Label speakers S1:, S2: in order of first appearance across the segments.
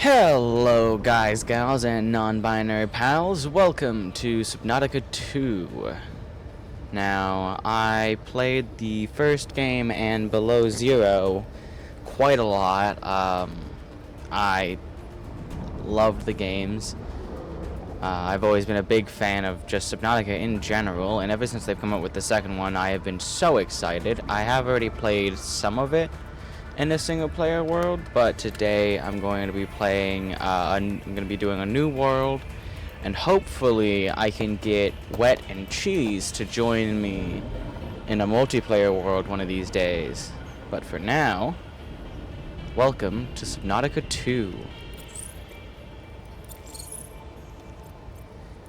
S1: Hello guys, gals, and non-binary pals. Welcome to Subnautica 2. Now, I played the first game and Below Zero quite a lot. I loved the games. I've always been a big fan of just Subnautica in general, and ever since they've come up with the second one, I have been so excited. I have already played some of it in a single-player world, but today I'm going to be playing. I'm going to be doing a new world, and hopefully I can get Wet and Cheese to join me in a multiplayer world one of these days. But for now, welcome to Subnautica 2.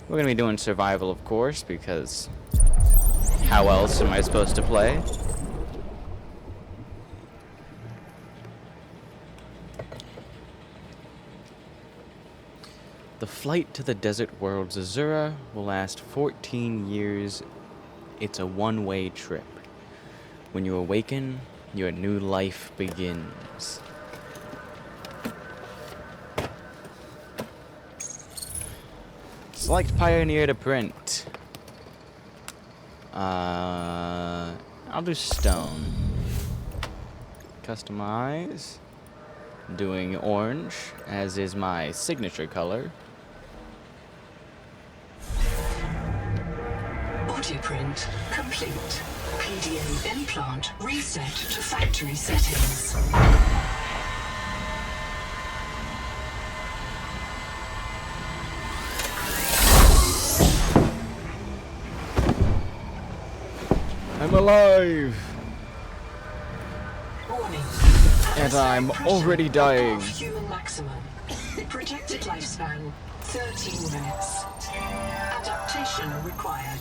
S1: We're going to be doing survival, of course, because how else am I supposed to play? The flight to the desert world Zazura will last 14 years. It's a one-way trip. When you awaken, your new life begins. Select Pioneer to print. I'll do stone. Customize. Doing orange, as is my signature color.
S2: Autoprint complete. PDA implant reset to factory settings.
S1: I'm alive!
S2: Warning.
S1: And I'm already dying.
S2: Above human maximum. Projected lifespan 13 minutes. Adaptation required.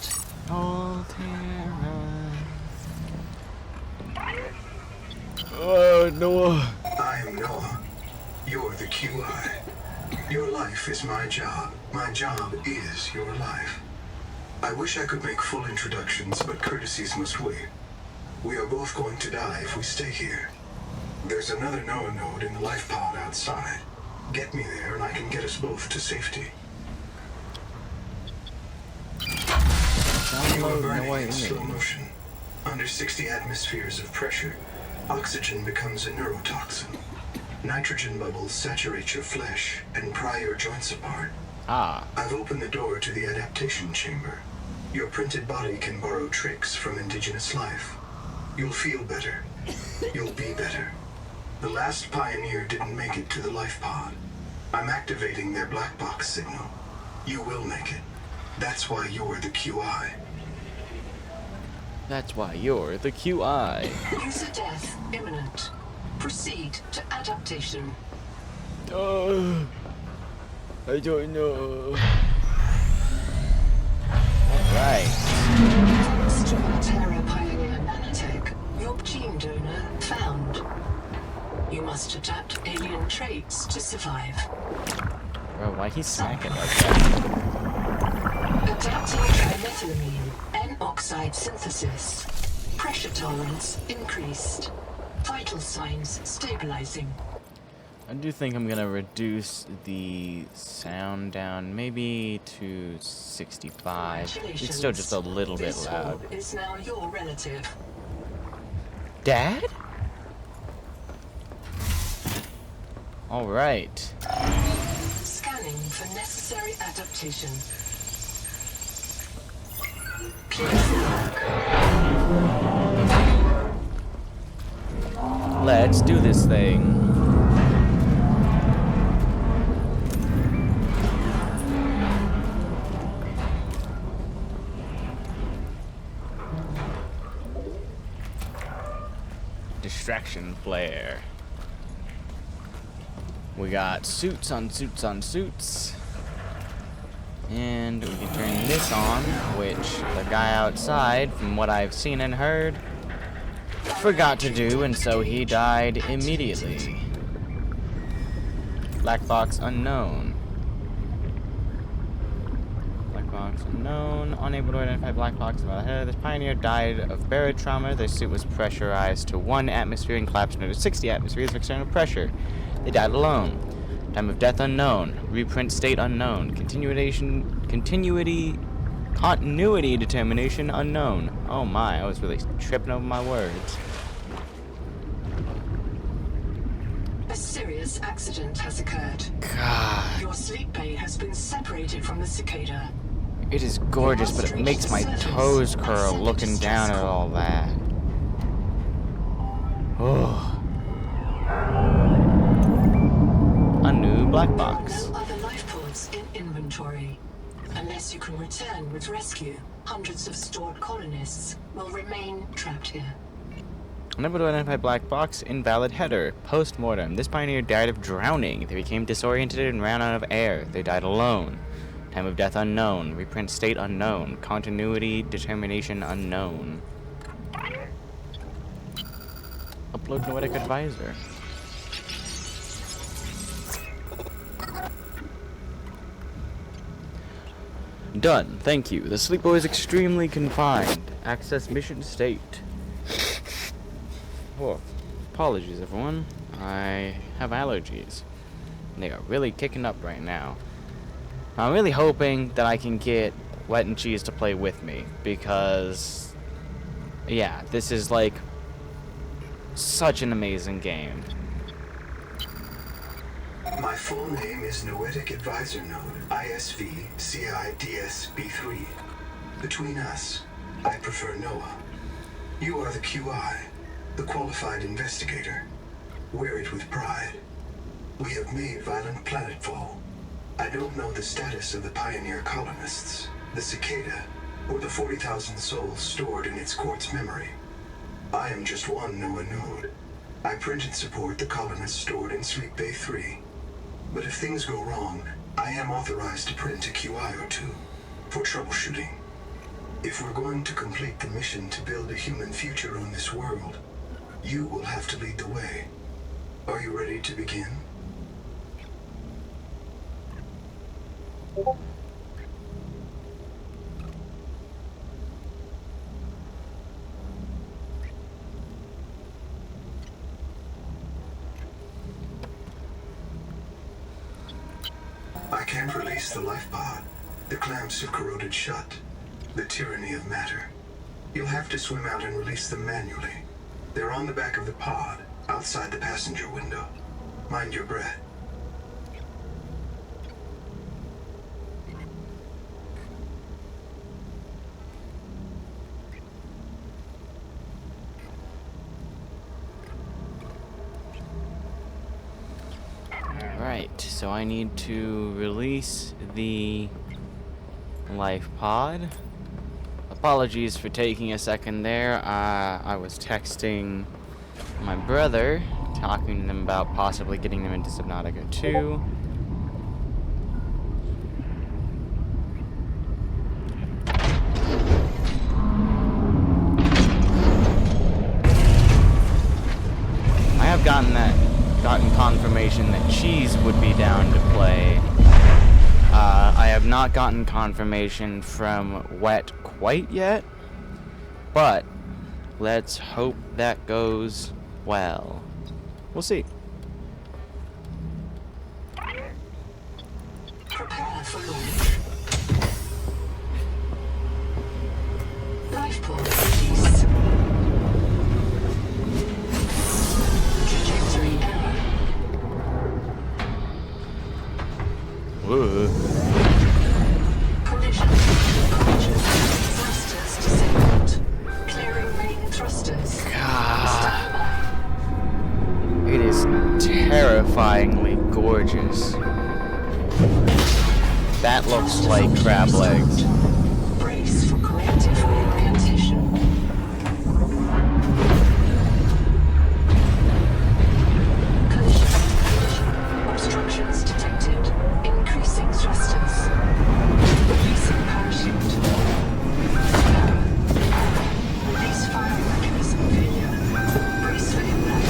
S1: Altera. Oh, Noah.
S3: I am Noah. You're the QI. Your life is my job. My job is your life. I wish I could make full introductions, but courtesies must wait. We are both going to die if we stay here. There's another Noah node in the life pod outside. Get me there and I can get us both to safety. You are burning in slow motion. Under 60 atmospheres of pressure, oxygen becomes a neurotoxin. Nitrogen bubbles saturate your flesh and pry your joints apart. I've opened the door to the adaptation chamber. Your printed body can borrow tricks from indigenous life. You'll feel better. You'll be better. The last pioneer didn't make it to the life pod. I'm activating their black box signal. You will make it. That's why you're the QI.
S1: That's why you're the QI.
S2: User death imminent. Proceed to adaptation.
S1: I don't know. Alright.
S2: Subnautica Pioneer Nanotech. Your gene donor found. You must adapt alien traits to survive.
S1: Bro, why he smacking like that?
S2: Adapting trimethylamine N-oxide synthesis. Pressure tolerance increased. Vital signs stabilizing.
S1: I do think I'm gonna reduce the sound down maybe to 65. It's still just a little bit loud.
S2: This is now your relative.
S1: Dad? Alright.
S2: Scanning for necessary adaptation. Please look.
S1: Let's do this thing. Distraction flare. We got suits on suits on suits. And we can turn this on, which the guy outside, from what I've seen and heard, forgot to do, and so he died immediately. Black box unknown. Black box unknown. Unable to identify black box about the head. This pioneer died of barotrauma. Their suit was pressurized to 1 atmosphere and collapsed under 60 atmospheres of external pressure. They died alone. Time of death unknown. Reprint state unknown. Continuity determination unknown. Oh my, I was really tripping over my words.
S2: A serious accident has occurred.
S1: God,
S2: Your sleep bay has been separated from the cicada.
S1: it is gorgeous, but it makes my toes curl looking down at all that. Oh. A new black box.
S2: No other life pods in inventory. Unless you can return with rescue, hundreds of stored colonists will remain trapped here.
S1: Unable to identify black box, invalid header. Post-mortem. This pioneer died of drowning. They became disoriented and ran out of air. They died alone. Time of death unknown. Reprint state unknown. Continuity determination unknown. Upload Noetic Advisor. Done. Thank you. The sleepo is extremely confined. Access mission state. Oh, apologies, everyone. I have allergies. They are really kicking up right now. I'm really hoping that I can get Wet and Cheese to play with me because, yeah, this is like such an amazing game.
S3: My full name is Noetic Advisor Node, ISV CIDS-B3. Between us, I prefer Noah. You are the QI, the qualified investigator. Wear it with pride. We have made violent planetfall. I don't know the status of the pioneer colonists, the cicada, or the 40,000 souls stored in its quartz memory. I am just one Noah node. I print and support the colonists stored in Sleep Bay 3. But if things go wrong, I am authorized to print a QI or two for troubleshooting. If we're going to complete the mission to build a human future on this world, you will have to lead the way. Are you ready to begin? I can't release the life pod. The clamps have corroded shut. The tyranny of matter. You'll have to swim out and release them manually. They're on the back of the pod, outside the passenger window. Mind your breath.
S1: Right, so I need to release the life pod. Apologies for taking a second there. I was texting my brother, talking to them about possibly getting them into Subnautica 2. I have gotten confirmation that Cheese would be down to play. I have not gotten confirmation from Wet quite yet, but let's hope that goes well. We'll see.
S2: Prepare for launch. Life pod release. Trajectory error.
S1: Whoa.
S2: Collision. Thrusters disabled. Clearing main thrusters.
S1: God. It is terrifyingly gorgeous. That looks like crab legs.
S2: Brace for corrective reorientation. Collision. Obstructions detected. Increasing thrusters. Releasing parachute. Release fire mechanism failure. Brace for impact.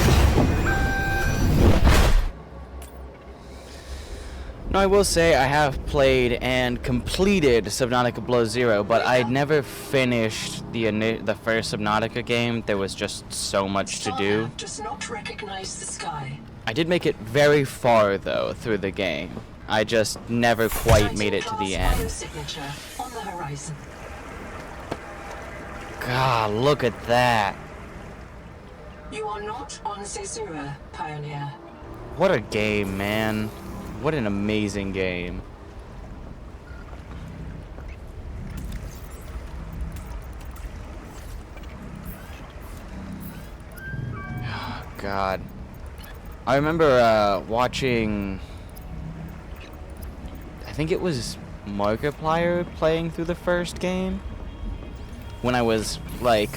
S1: Now, I will say I have played and completed Subnautica Below Zero, but I never finished the first Subnautica game. There was just so much to do.
S2: Starlab does not recognize the sky.
S1: I did make it very far, though, through the game. I just never quite made it to the end.
S2: Signature on the horizon.
S1: God, look at that.
S2: You are not on Caesura, Pioneer.
S1: What a game, man. What an amazing game. Oh, God. I remember watching... I think it was Markiplier playing through the first game. When I was, like,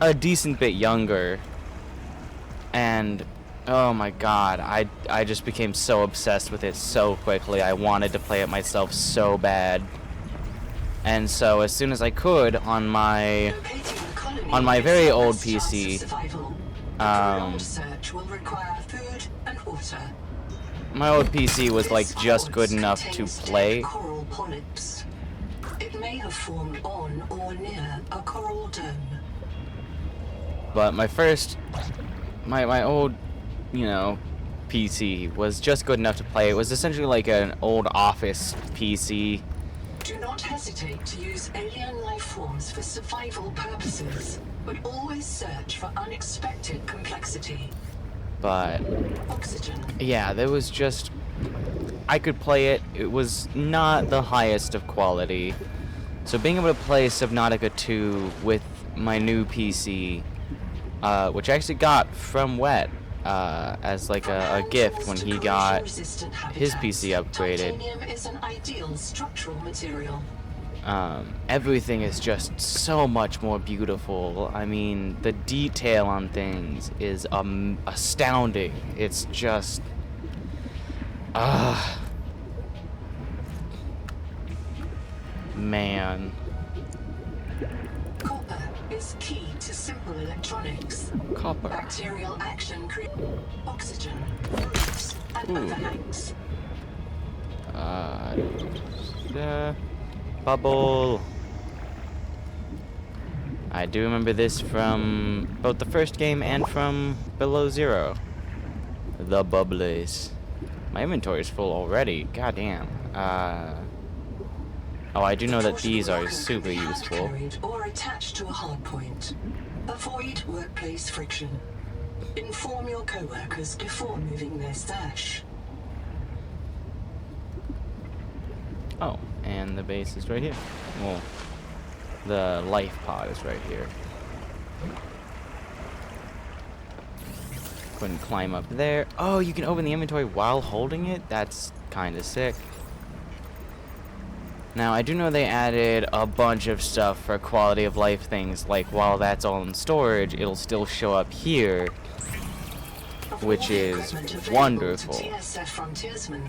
S1: a decent bit younger. And... oh my God, I just became so obsessed with it so quickly. I wanted to play it myself so bad. And so as soon as I could on my very old PC,
S2: Search will require food and water.
S1: my old PC was like just good enough to play.
S2: Coral polyps. It may have formed on or near a coral dome.
S1: But my first, my old, you know, PC was just good enough to play. It was essentially like an old office PC.
S2: Do not hesitate to use alien life forms for survival purposes, but always search for unexpected complexity.
S1: But
S2: Oxygen.
S1: yeah, there was just, I could play it. It was not the highest of quality. So being able to play Subnautica 2 with my new PC, which I actually got from Wet, as like a gift when he got his PC upgraded.
S2: Titanium is an ideal structural material.
S1: Everything is just so much more beautiful. I mean, the detail on things is astounding. It's just... man.
S2: Copper is key to simple electronics.
S1: Copper.
S2: Bacterial action creates oxygen, roots, and overhangs.
S1: Bubble. I do remember this from both the first game and from Below Zero. The bubblies. My inventory is full already. Goddamn. Oh, I do know that these are super useful.
S2: Carried or attached to a hard point. Avoid workplace friction. Inform your co-workers before moving their stash.
S1: Oh, and the base is right here. Well, the life pod is right here. Couldn't climb up there. Oh, you can open the inventory while holding it? That's kind of sick. Now, I do know they added a bunch of stuff for quality of life things, like while that's all in storage, it'll still show up here, which is wonderful.
S2: TSF frontiersmen.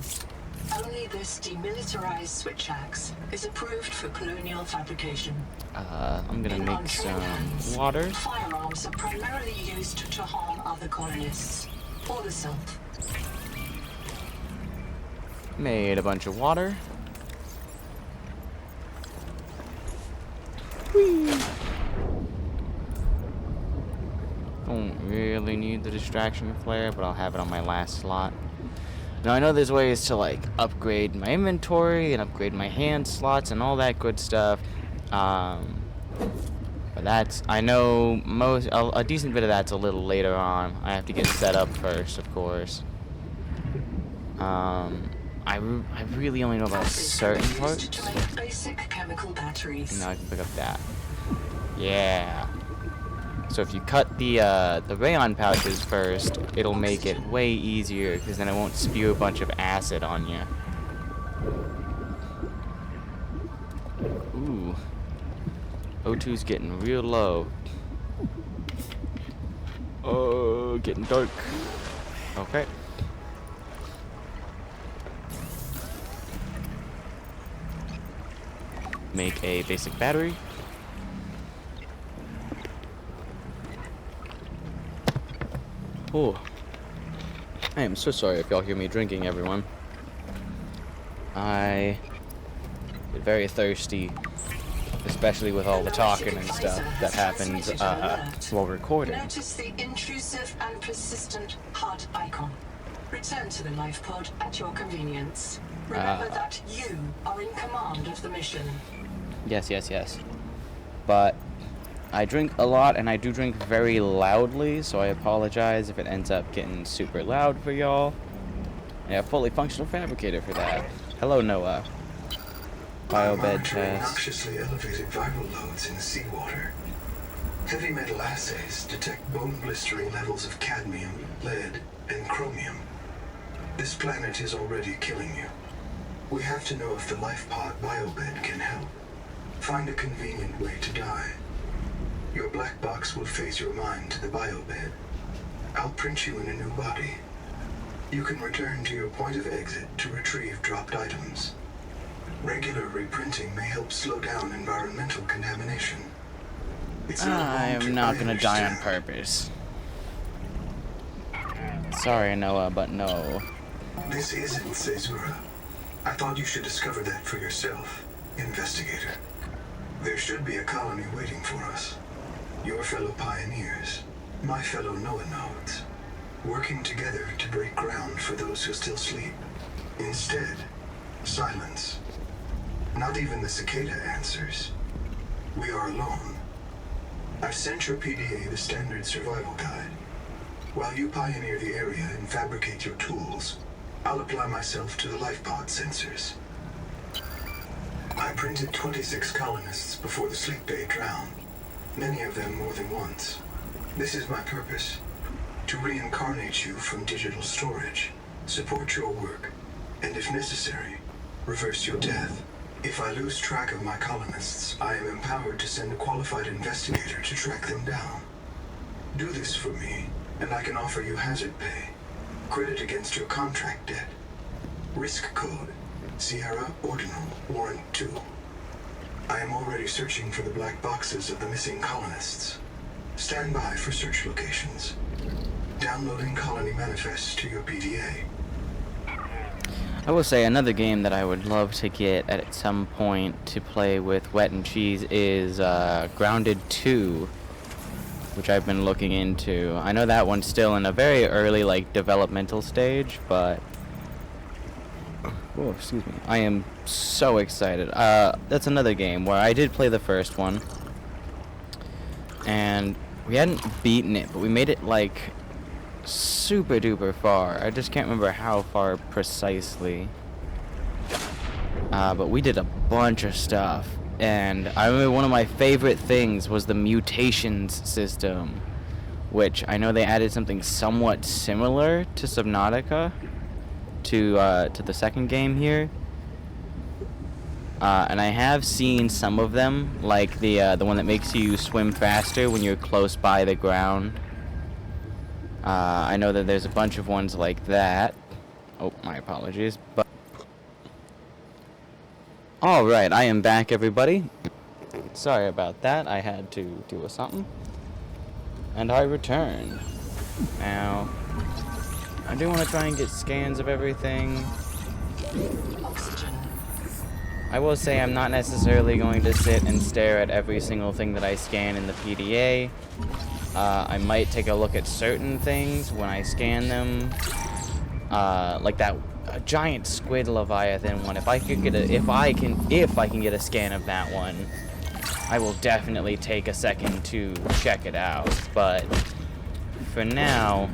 S2: Only this demilitarized switch axe is approved for colonial fabrication.
S1: I'm gonna
S2: In
S1: make
S2: untrained hands,
S1: some water.
S2: Firearms are primarily used to harm other colonists or the self.
S1: Made a bunch of water. Whee! Don't really need the distraction flare, but I'll have it on my last slot. Now I know there's ways to like upgrade my inventory and upgrade my hand slots and all that good stuff. But that's, I know a decent bit of that's a little later on. I have to get set up first, of course. I really only know about certain parts.
S2: To make basic chemical batteries.
S1: Now I can pick up that. Yeah. So if you cut the rayon pouches first, it'll make it way easier, because then it won't spew a bunch of acid on you. Ooh. O2's getting real low. Oh, getting dark. Okay. Make a basic battery. Oh, I am so sorry if y'all hear me drinking, everyone. I get very thirsty especially with all the talking and stuff that happens while recording.
S2: Notice the intrusive and persistent heart icon. Return to the life pod at your convenience. Remember that you are in command of the mission.
S1: Yes. But I drink a lot, and I do drink very loudly, so I apologize if it ends up getting super loud for y'all. Yeah, fully functional fabricator for that. Hello, Noah. Biobed test.
S3: Noxiously elevated viral loads in the seawater. Heavy metal assays detect bone-blistering levels of cadmium, lead, and chromium. This planet is already killing you. We have to know if the life pod biobed can help. Find a convenient way to die. Your black box will phase your mind to the biobed. I'll print you in a new body. You can return to your point of exit to retrieve dropped items. Regular reprinting may help slow down environmental contamination.
S1: I am not gonna die on purpose. Sorry, Noah, but no.
S3: This isn't Caesura. I thought you should discover that for yourself, investigator. There should be a colony waiting for us. Your fellow pioneers, my fellow Noah nodes, working together to break ground for those who still sleep. Instead, silence. Not even the cicada answers. We are alone. I've sent your PDA the standard survival guide. While you pioneer the area and fabricate your tools, I'll apply myself to the life pod sensors. I printed 26 colonists before the sleep bay drowned, many of them more than once. This is my purpose, to reincarnate you from digital storage, support your work, and if necessary, reverse your death. If I lose track of my colonists, I am empowered to send a qualified investigator to track them down. Do this for me, and I can offer you hazard pay, credit against your contract debt. Risk code, Sierra Ordinal Warrant 2. I am already searching for the black boxes of the missing colonists. Stand by for search locations. Downloading colony manifests to your PDA.
S1: I will say another game that I would love to get at some point to play with Wet and Cheese is Grounded 2, which I've been looking into. I know that one's still in a very early developmental stage, but oh, excuse me. I am so excited. That's another game where I did play the first one, and we hadn't beaten it, but we made it super duper far. I just can't remember how far precisely. But we did a bunch of stuff. And I remember one of my favorite things was the mutations system, which I know they added something somewhat similar to Subnautica, to the second game here. And I have seen some of them, like the one that makes you swim faster when you're close by the ground. I know that there's a bunch of ones like that. Oh, my apologies. But all right, I am back, everybody. Sorry about that. I had to do something, and I return. Now, I do want to try and get scans of everything.
S2: Oxygen.
S1: I will say I'm not necessarily going to sit and stare at every single thing that I scan in the PDA. I might take a look at certain things when I scan them, like that giant squid leviathan one. If I can get a scan of that one, I will definitely take a second to check it out. But for now,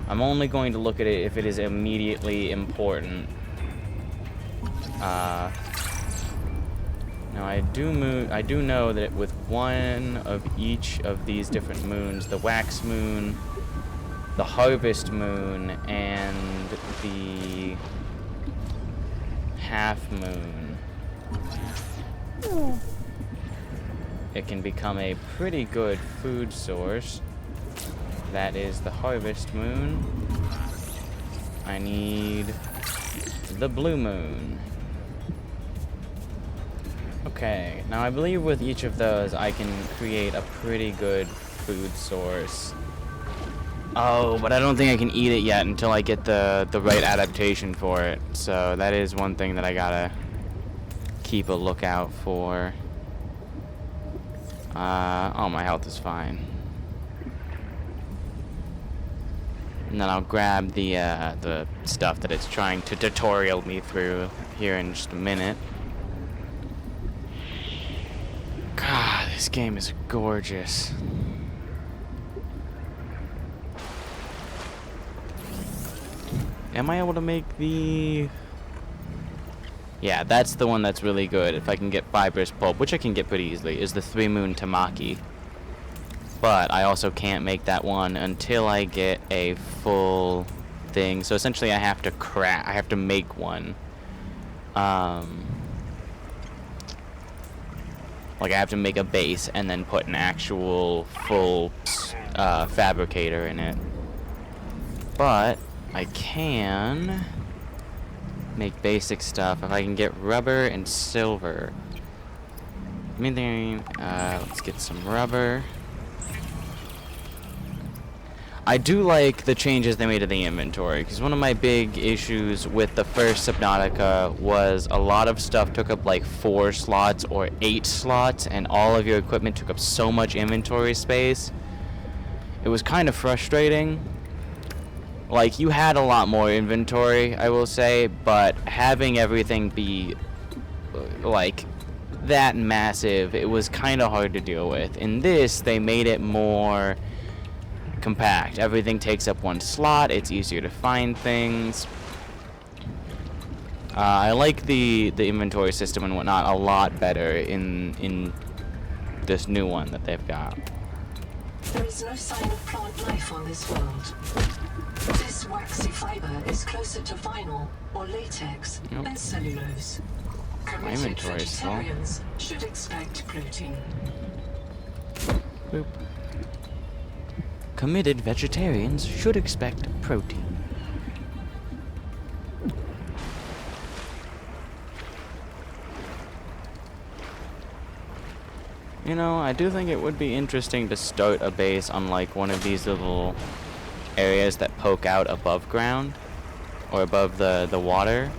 S1: I'm only going to look at it if it is immediately important. Now I do know that with one of each of these different moons, the wax moon, the harvest moon, and the half moon, it can become a pretty good food source. That is the harvest moon. I need the blue moon. Okay, now I believe with each of those I can create a pretty good food source. Oh, but I don't think I can eat it yet until I get the right adaptation for it. So that is one thing that I gotta keep a lookout for. Oh, my health is fine. And then I'll grab the stuff that it's trying to tutorial me through here in just a minute. God, this game is gorgeous. Am I able to make the... Yeah, that's the one that's really good. If I can get fibrous pulp, which I can get pretty easily, is the 3 Moon Tamaki. But I also can't make that one until I get a full thing. So essentially I have to I have to make one. Like I have to make a base and then put an actual full fabricator in it. But I can make basic stuff if I can get rubber and silver. Let's get some rubber. I do like the changes they made to the inventory, because one of my big issues with the first Subnautica was a lot of stuff took up like 4 slots or 8 slots, and all of your equipment took up so much inventory space. It was kind of frustrating. Like, you had a lot more inventory, I will say, but having everything be like that massive, it was kind of hard to deal with. In this, they made it more compact. Everything takes up 1 slot. It's easier to find things. I like the inventory system and whatnot a lot better in this new one that they've got.
S2: There is no sign of plant life on this world. This waxy fiber is closer to vinyl or latex than cellulose. Committed vegetarians should expect protein.
S1: Boop. Committed vegetarians should expect protein. You know, I do think it would be interesting to start a base on like one of these little areas that poke out above ground or above the water.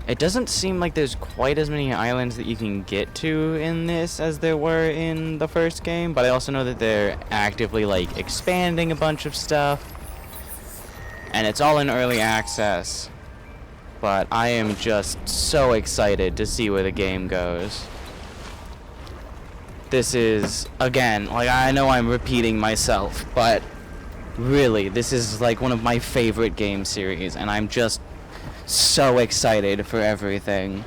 S1: It doesn't seem like there's quite as many islands that you can get to in this as there were in the first game, but I also know that they're actively like expanding a bunch of stuff, and it's all in early access. But I am just so excited to see where the game goes. This is, again, like I know I'm repeating myself, but really, this is like one of my favorite game series, and I'm just so excited for everything.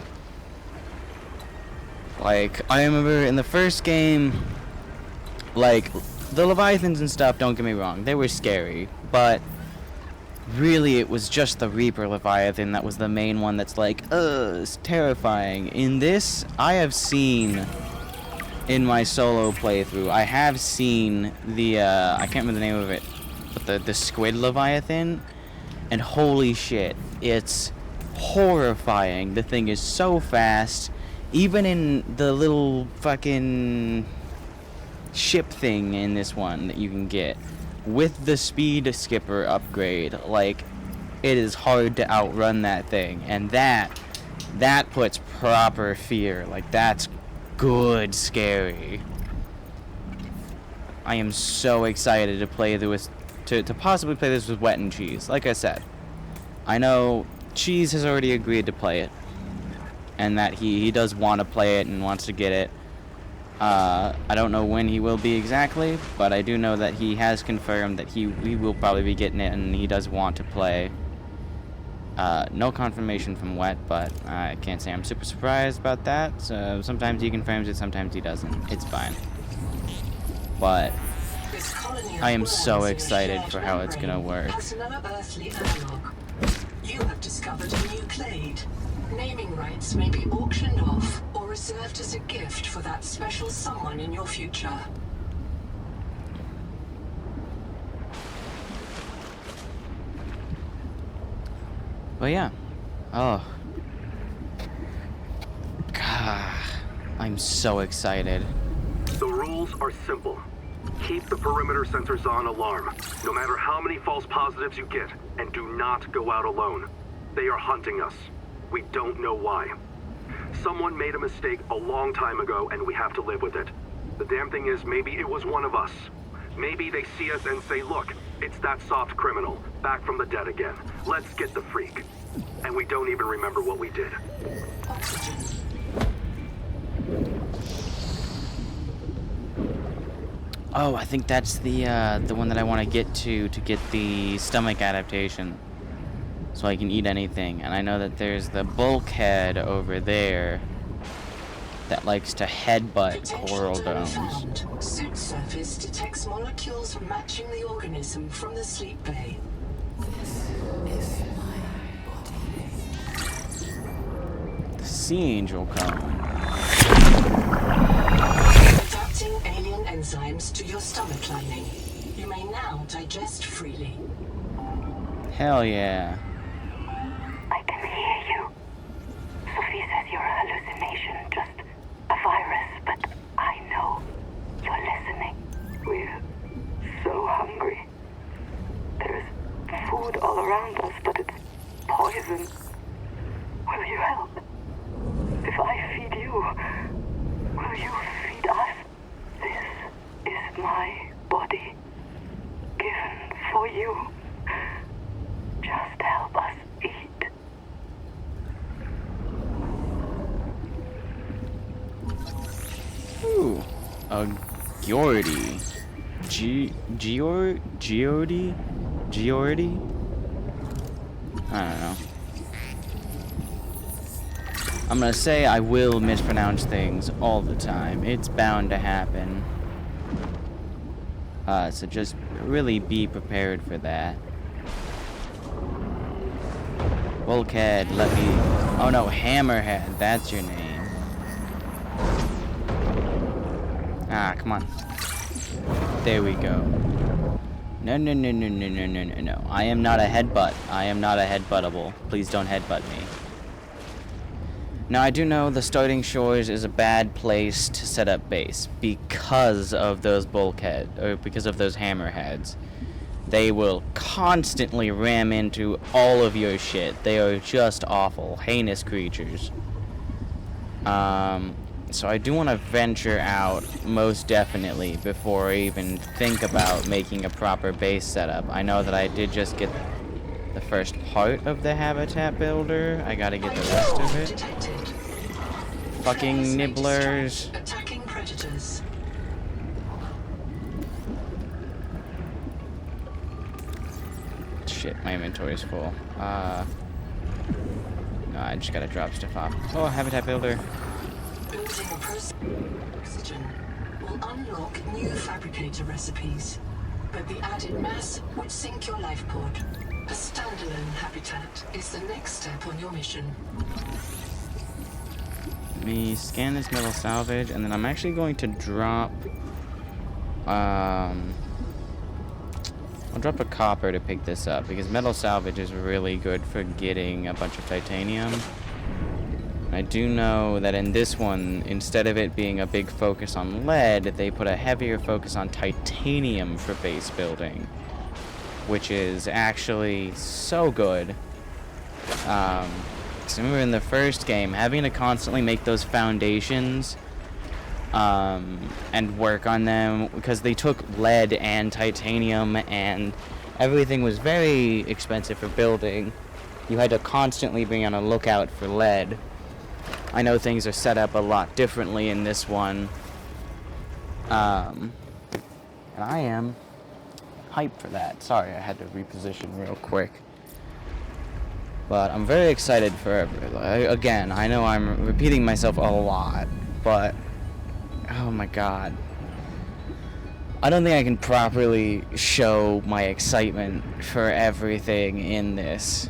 S1: Like, I remember in the first game, like, the Leviathans and stuff, don't get me wrong, they were scary, but really it was just the Reaper Leviathan that was the main one that's like, it's terrifying. In this, I have seen, in my solo playthrough, I have seen the, I can't remember the name of it, but the Squid Leviathan, and holy shit, it's horrifying. The thing is so fast. Even in the little fucking ship thing in this one that you can get, with the speed skipper upgrade, like, it is hard to outrun that thing. And that puts proper fear. Like, that's good scary. I am so excited to play this, to possibly play this with Wet and Cheese. Like I said, I know Cheese has already agreed to play it, and that he does want to play it and wants to get it. I don't know when he will be exactly, but I do know that he has confirmed that he will probably be getting it, and he does want to play. No confirmation from Wet, but I can't say I'm super surprised about that. So sometimes he confirms it, sometimes he doesn't. It's fine. But I am so excited for how it's gonna work.
S2: You have discovered a new clade. Naming rights may be auctioned off or reserved as a gift for that special someone in your future.
S1: But yeah. Oh. God. I'm so excited.
S4: The rules are simple. Keep the perimeter sensors on alarm, no matter how many false positives you get, and do not go out alone. They are hunting us. We don't know why. Someone made a mistake a long time ago, and we have to live with it. The damn thing is, maybe it was one of us. Maybe they see us and say, look, it's that soft criminal, back from the dead again. Let's get the freak. And we don't even remember what we did.
S2: Oxygen.
S1: Oh, I think that's the one that I want to get to get the stomach adaptation. So I can eat anything. And I know that there's the bulkhead over there that likes to headbutt coral domes.
S2: Found. Suit surface detects molecules matching the organism from the sleep bay.
S1: The sea angel cone.
S2: Adapting alien enzymes to your stomach lining. You may now digest freely.
S1: Hell yeah.
S5: I can hear you. Sophie says you're a hallucination, just a virus, but I know you're listening. We're so hungry. There's food all around us, but it's poison. Will you help? If I feed you, will you feed us? This is my body, given for you. Just help us eat.
S1: Ooh. A Geordie. Geordie? I don't know. I'm gonna say I will mispronounce things all the time. It's bound to happen. So just really be prepared for that. Bulkhead, let me... Oh no, Hammerhead, that's your name. Ah, come on. There we go. No. I am not a headbutt. I am not a headbuttable. Please don't headbutt me. Now, I do know the starting shores is a bad place to set up base because of those because of those hammerheads. They will constantly ram into all of your shit. They are just awful, heinous creatures. So I do want to venture out, most definitely, before I even think about making a proper base setup. I know that I did just get the first part of the habitat builder. I gotta get the rest of it.
S2: Detected.
S1: Fucking nibblers.
S2: Attacking predators.
S1: Shit, my inventory is full. No, I just gotta drop stuff off. Oh, habitat builder.
S2: Building a oxygen will unlock new fabricator recipes, but the added mass would sink your life pod. A standalone habitat is the next step on your mission.
S1: Let me scan this metal salvage, and then I'm actually going to drop... I'll drop a copper to pick this up, because metal salvage is really good for getting a bunch of titanium. I do know that in this one, instead of it being a big focus on lead, they put a heavier focus on titanium for base building, which is actually so good. So remember in the first game, having to constantly make those foundations and work on them, because they took lead and titanium and everything was very expensive for building. You had to constantly be on a lookout for lead. I know things are set up a lot differently in this one. And I am hyped for that. Sorry, I had to reposition real quick. But I'm very excited for again, I know I'm repeating myself a lot, but oh my god. I don't think I can properly show my excitement for everything in this.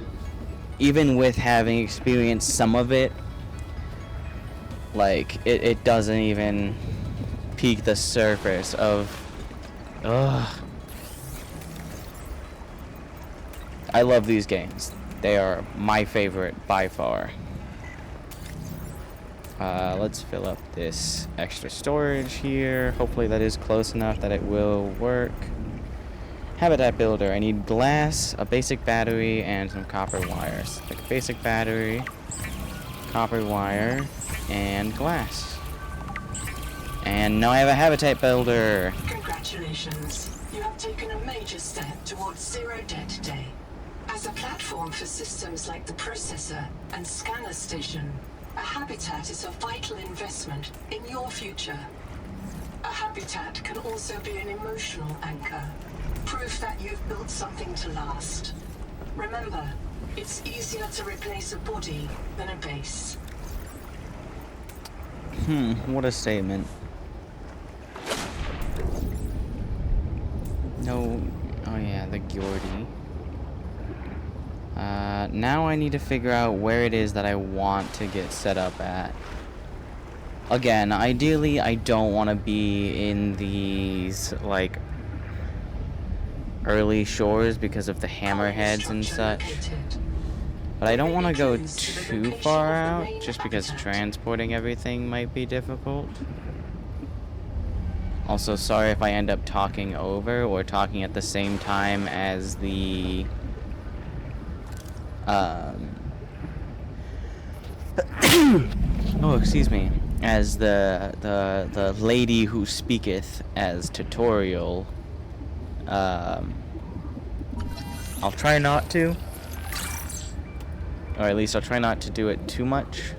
S1: Even with having experienced some of it, like, it doesn't even peak the surface of... Ugh. I love these games. They are my favorite by far. Let's fill up this extra storage here. Hopefully that is close enough that it will work. Habitat builder. I need glass, a basic battery, and some copper wires. Like a basic battery, copper wire, and glass. And now I have a habitat builder.
S2: Congratulations. You have taken a major step towards zero debt today. As a platform for systems like the processor and scanner station, a habitat is a vital investment in your future. A habitat can also be an emotional anchor, proof that you've built something to last. Remember, it's easier to replace a body than a base.
S1: What a statement. No, oh yeah, the Geordie. Now I need to figure out where it is that I want to get set up at. Again, ideally, I don't want to be in these, like, early shores because of the hammerheads and such. But I don't want to go too far out, just because transporting everything might be difficult. Also, sorry if I end up talking over or talking at the same time as the oh, excuse me, as the lady who speaketh as tutorial. I'll try not to, or at least I'll try not to do it too much,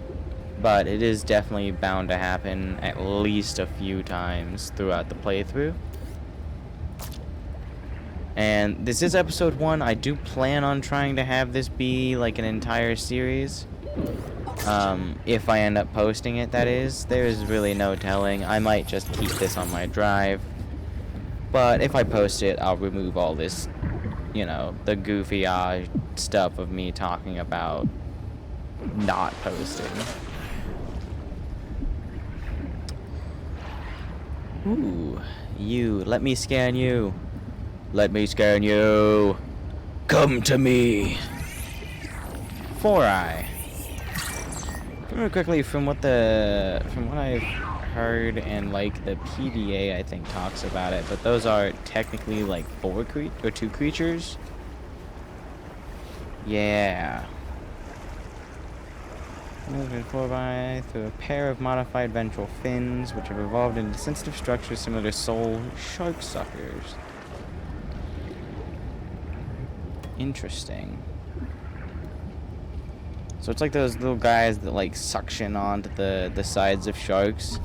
S1: but it is definitely bound to happen at least a few times throughout the playthrough. And this is episode 1. I do plan on trying to have this be like an entire series. If I end up posting it, that is. There's really no telling. I might just keep this on my drive. But if I post it, I'll remove all this, you know, the goofy stuff of me talking about not posting. Ooh, you. Let me scan you. Let me scan you. Come to me. 4-eye. Real quickly, from what I've heard, and like the PDA I think talks about it, but those are technically like 2 creatures. Yeah. Moving 4-eye through a pair of modified ventral fins, which have evolved into sensitive structures similar to soul shark suckers. Interesting. So it's like those little guys that like suction onto the sides of sharks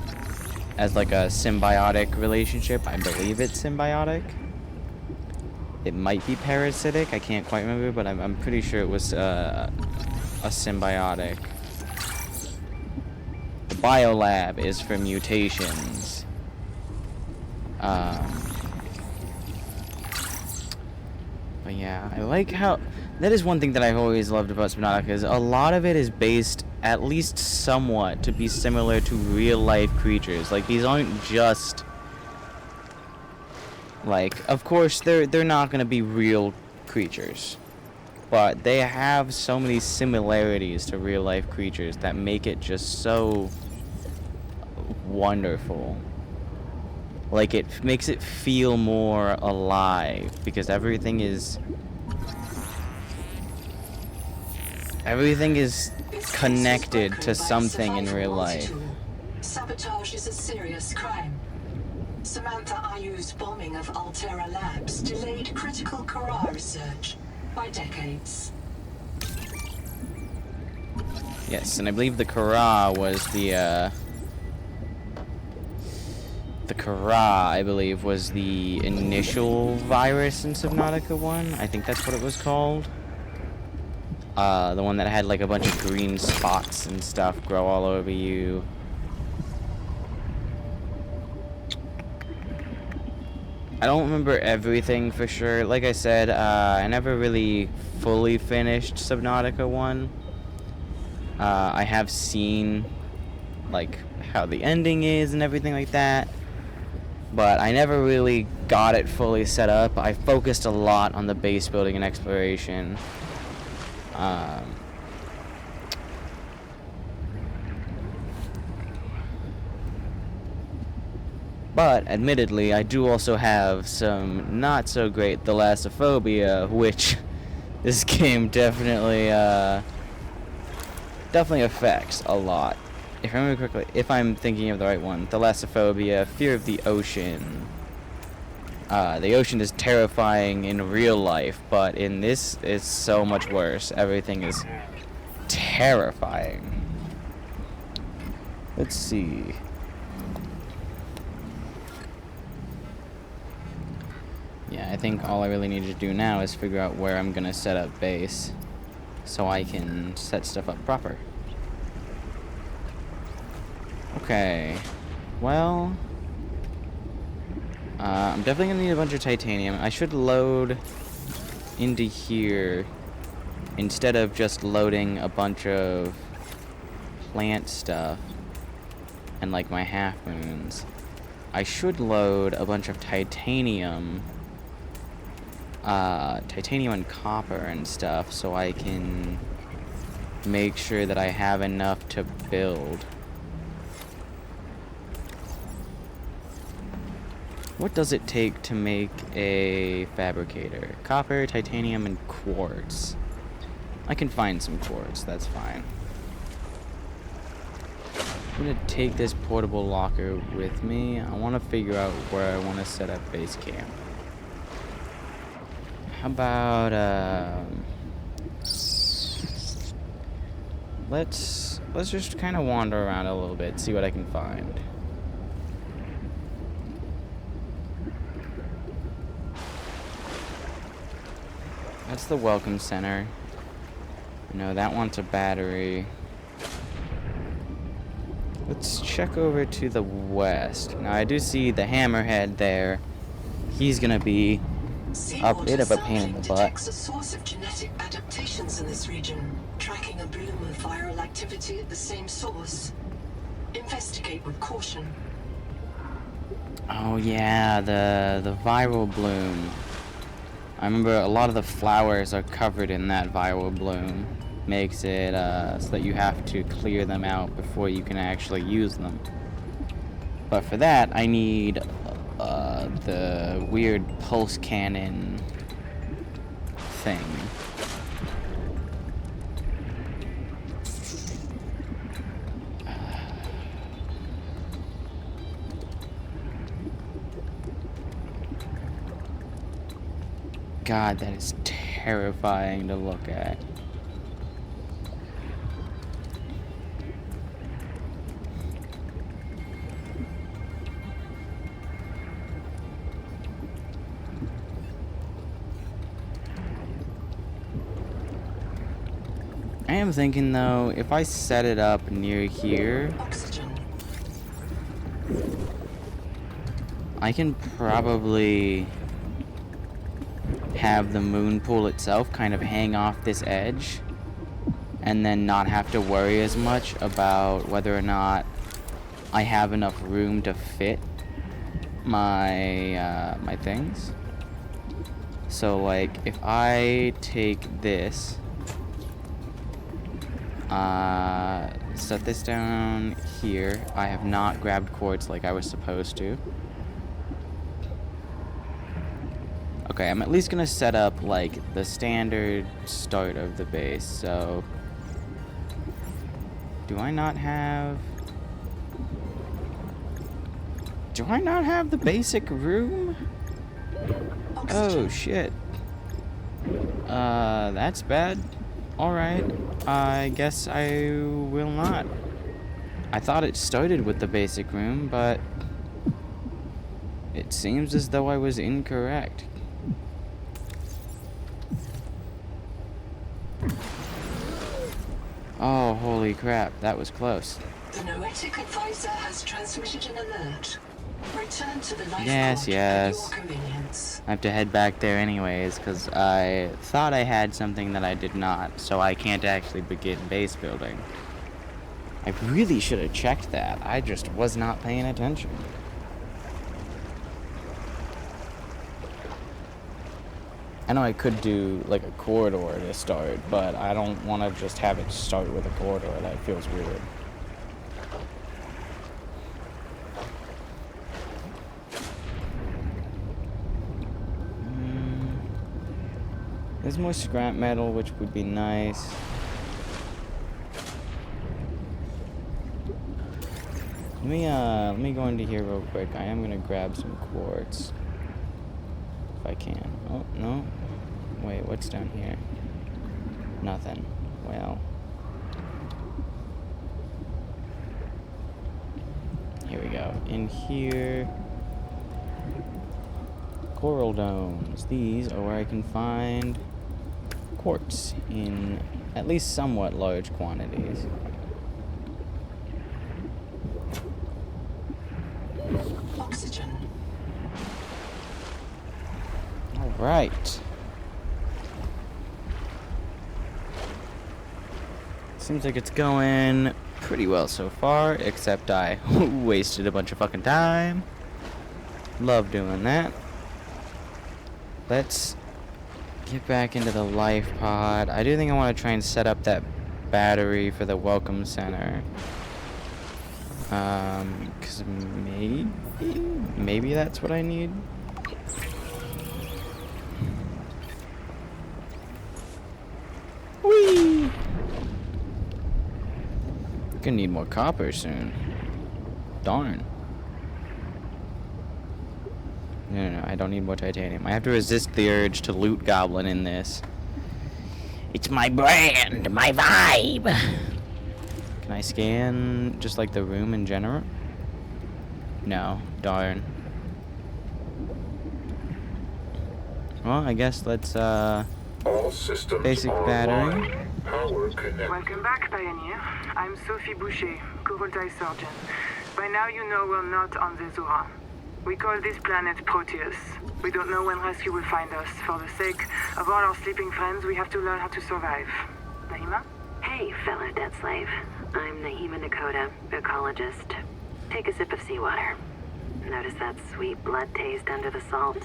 S1: as like a symbiotic relationship. I believe it's symbiotic. It might be parasitic. I can't quite remember, but I'm pretty sure it was a symbiotic. The biolab is for mutations. But yeah, I like how... That is one thing that I've always loved about Subnautica, is a lot of it is based, at least somewhat, to be similar to real-life creatures. Like, these aren't just... Like, of course, they're not going to be real creatures. But they have so many similarities to real-life creatures that make it just so wonderful. Like, it makes it feel more alive, because everything is connected to something in real life.
S2: Sabotage is a serious crime. Samantha Ayu's bombing of Altera Labs delayed critical Kara research by decades.
S1: Yes, and I believe the Kara was the Kara, I believe, was the initial virus in Subnautica 1. I think that's what it was called. The one that had like a bunch of green spots and stuff grow all over you. I don't remember everything for sure. Like I said, I never really fully finished Subnautica 1. I have seen like how the ending is and everything like that, but I never really got it fully set up. I focused a lot on the base building and exploration. But admittedly, I do also have some not so great thalassophobia, which this game definitely affects a lot. if I remember correctly, if I'm thinking of the right one, thalassophobia, fear of the ocean. The ocean is terrifying in real life, but in this, it's so much worse. Everything is terrifying. Let's see. Yeah, I think all I really need to do now is figure out where I'm gonna set up base so I can set stuff up proper. Okay. Well, I'm definitely gonna need a bunch of titanium. I should load into here instead of just loading a bunch of plant stuff and like my half moons. I should load a bunch of titanium, titanium and copper and stuff, so I can make sure that I have enough to build. What does it take to make a fabricator? Copper, titanium, and quartz. I can find some quartz, that's fine. I'm gonna take this portable locker with me. I want to figure out where I want to set up base camp. How about, let's just kind of wander around a little bit, see what I can find. That's the welcome center. No, that wants a battery. Let's check over to the west. Now, I do see the hammerhead there. He's gonna be a bit of a pain in the butt.
S2: Detects a source of genetic adaptations in this region, tracking a bloom of viral activity at the same source. Investigate with caution.
S1: Oh yeah, the viral bloom. I remember a lot of the flowers are covered in that viral bloom. Makes it so that you have to clear them out before you can actually use them. But for that, I need the weird pulse cannon thing. God, that is terrifying to look at. I am thinking though, if I set it up near here,
S2: Oxygen.
S1: I can probably have the moon pool itself kind of hang off this edge and then not have to worry as much about whether or not I have enough room to fit my my things. So like if I take this, set this down here. I have not grabbed quartz like I was supposed to. Okay, I'm at least gonna set up like the standard start of the base. So do I not have the basic room? Oh shit. That's bad. Alright, I guess I will not. I thought it started with the basic room, but it seems as though I was incorrect. Oh, holy crap, that was close.
S2: The Noetic advisor has transmitted an alert. Return to the life
S1: Yes,
S2: pod
S1: yes.
S2: at your convenience.
S1: I have to head back there anyways, because I thought I had something that I did not, so I can't actually begin base building. I really should have checked that. I just was not paying attention. I know I could do like a corridor to start, but I don't want to just have it start with a corridor. That feels weird. There's more scrap metal, which would be nice. Let me go into here real quick. I am gonna grab some quartz. If I can. Oh, no. Wait, what's down here? Nothing. Well. Here we go. In here. Coral domes. These are where I can find quartz in at least somewhat large quantities.
S2: Oxygen.
S1: All right. Seems like it's going pretty well so far, except I wasted a bunch of fucking time. Love doing that. Let's get back into the life pod. I do think I want to try and set up that battery for the welcome center. Cause maybe that's what I need. Whee! Gonna need more copper soon. Darn. No, I don't need more titanium. I have to resist the urge to loot goblin in this. It's my brand, my vibe! Can I scan just like the room in general? No, darn. Well, I guess let's,
S6: All systems
S1: basic battery.
S6: online. Power connected.
S7: Welcome back, Pioneer. I'm Sophie Boucher, Coroltai Surgeon. By now you know we're not on the Zora. We call this planet Proteus. We don't know when rescue will find us. For the sake of all our sleeping friends, we have to learn how to survive. Naima?
S5: Hey, fellow dead slave. I'm Naima Nakota, ecologist. Take a sip of seawater. Notice that sweet blood taste under the salt?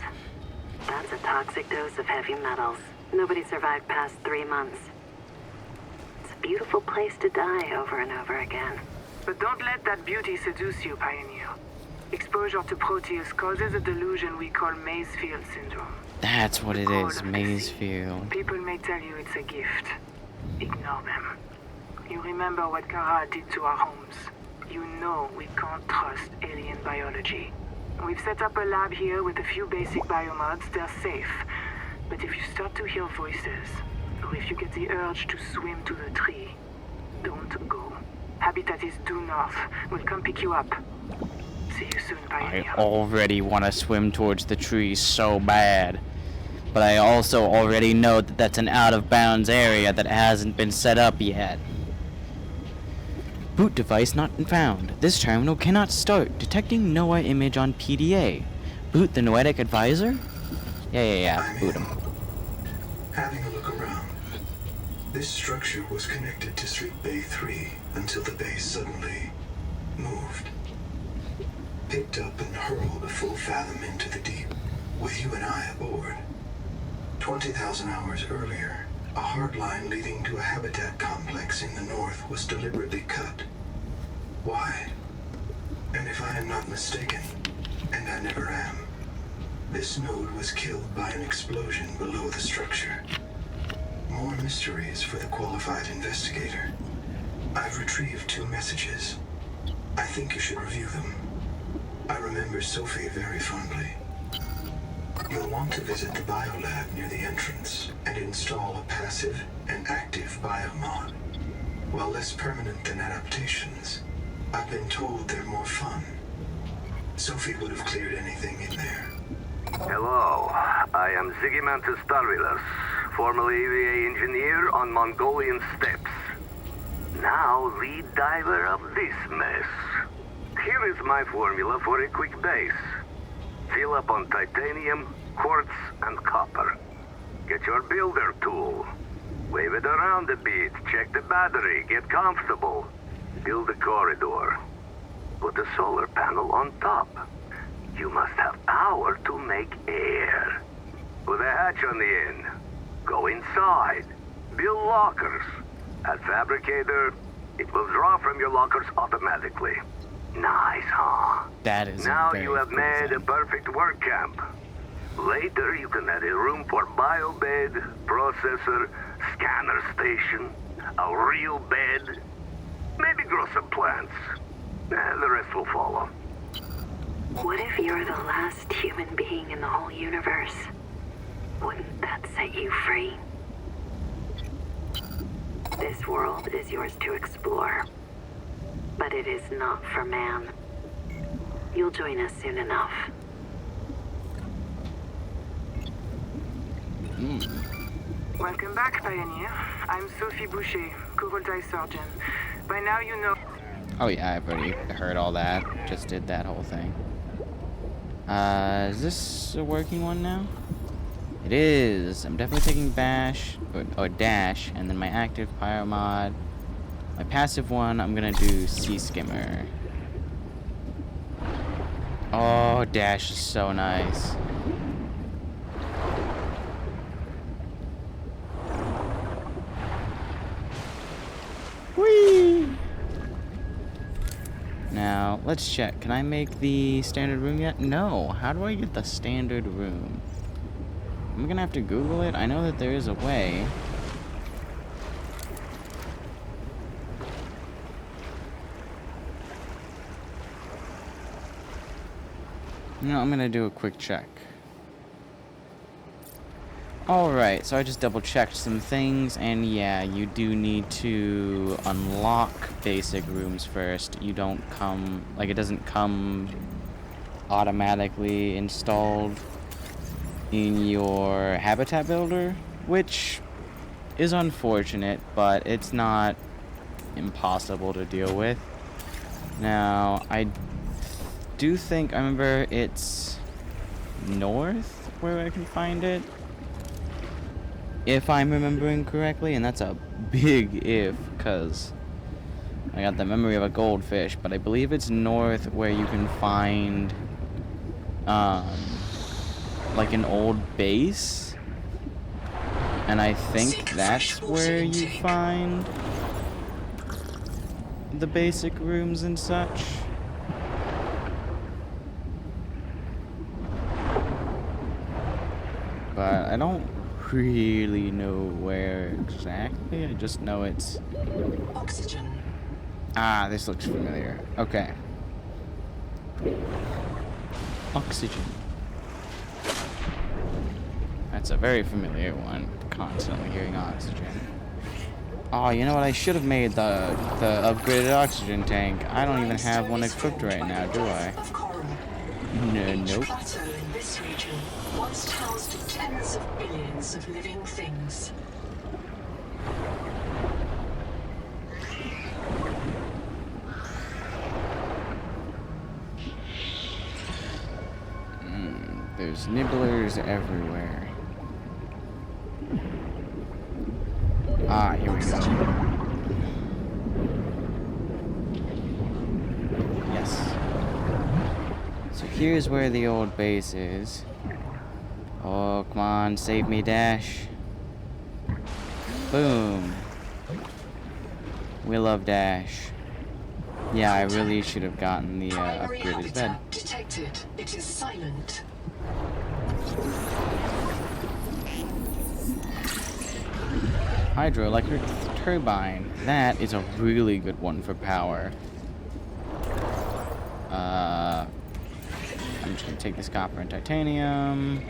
S5: That's a toxic dose of heavy metals. Nobody survived past 3 months. It's a beautiful place to die over and over again.
S7: But don't let that beauty seduce you, Pioneer. Exposure to Proteus causes a delusion we call Mazefield syndrome.
S1: That's what it
S7: Call
S1: is,
S7: of the sea.
S1: Mazefield.
S7: People may tell you it's a gift. Ignore them. You remember what Kara did to our homes. You know we can't trust alien biology. We've set up a lab here with a few basic biomods. They're safe. But if you start to hear voices, or if you get the urge to swim to the tree, don't go. Habitat is due north. We'll come pick you up. See you soon,
S1: I
S7: Pioneer.
S1: already want to swim towards the trees so bad. But I also already know that that's an out-of-bounds area that hasn't been set up yet. Boot device not found. This terminal cannot start. Detecting NOAA image on PDA. Boot the Noetic advisor? Yeah. Boot him.
S3: Having a look around. This structure was connected to Street Bay 3 until the base suddenly moved. Picked up and hurled a full fathom into the deep, with you and I aboard. 20,000 hours earlier, a hard line leading to a habitat complex in the north was deliberately cut. Why? And if I am not mistaken, and I never am, this node was killed by an explosion below the structure. More mysteries for the qualified investigator. I've retrieved 2 messages. I think you should review them. I remember Sophie very fondly. You'll want to visit the biolab near the entrance and install a passive and active biomod. While less permanent than adaptations, I've been told they're more fun. Sophie would have cleared anything in there.
S4: Hello, I am Zigimantus Tarvilas, formerly EVA engineer on Mongolian steppes. Now lead diver of this mess. Here is my formula for a quick base. Fill up on titanium, quartz, and copper. Get your builder tool. Wave it around a bit, check the battery, get comfortable. Build a corridor. Put a solar panel on top. You must have power to make air. Put a hatch on the end. Go inside. Build lockers. At Fabricator, it will draw from your lockers automatically. Nice, huh?
S1: That is
S4: Now
S1: very
S4: you have
S1: cool
S4: made a
S1: thing.
S4: perfect work camp. Later, you can add a room for biobed, processor, scanner station, a real bed, maybe grow some plants. The rest will follow.
S5: What if you're the last human being in the whole universe? Wouldn't that set you free? This world is yours to explore, but it is not for man. You'll join us soon enough.
S7: Welcome back, Pioneer. I'm Sophie Boucher, Kurultai Surgeon. By now you know...
S1: Oh yeah, I've already heard all that. Just did that whole thing. Is this a working one now? It is. I'm definitely taking bash, or dash, and then my active pyro mod. My passive one, I'm gonna do sea skimmer. Oh, dash is so nice. Whee! Now, let's check. Can I make the standard room yet? No. How do I get the standard room? I'm gonna have to Google it. I know that there is a way. No, I'm gonna do a quick check. Alright, so I just double checked some things, and yeah, you do need to unlock basic rooms first. You don't come, like, it doesn't come automatically installed in your habitat builder, which is unfortunate, but it's not impossible to deal with. Now, I do think, I remember it's north where I can find it, if I'm remembering correctly, and that's a big if, because I got the memory of a goldfish, but I believe it's north where you can find, like an old base, and I think that's where you find the basic rooms and such. But I don't really know where exactly. I just know it's...
S2: Oxygen.
S1: Ah, this looks familiar. Okay. Oxygen. That's a very familiar one. Constantly hearing oxygen. Oh, you know what? I should have made the upgraded oxygen tank. I don't even have one equipped right now, do I? Nope.
S2: Plateau in this region once housed tens of billions of living things.
S1: There's nibblers everywhere. Ah, here we go. Yes. So here's where the old base is. Oh, come on, save me, Dash. Boom. We love Dash. Yeah, I really should have gotten the upgraded bed.
S2: Detected. It is silent.
S1: Hydroelectric turbine. That is a really good one for power. I'm just gonna take this copper and titanium.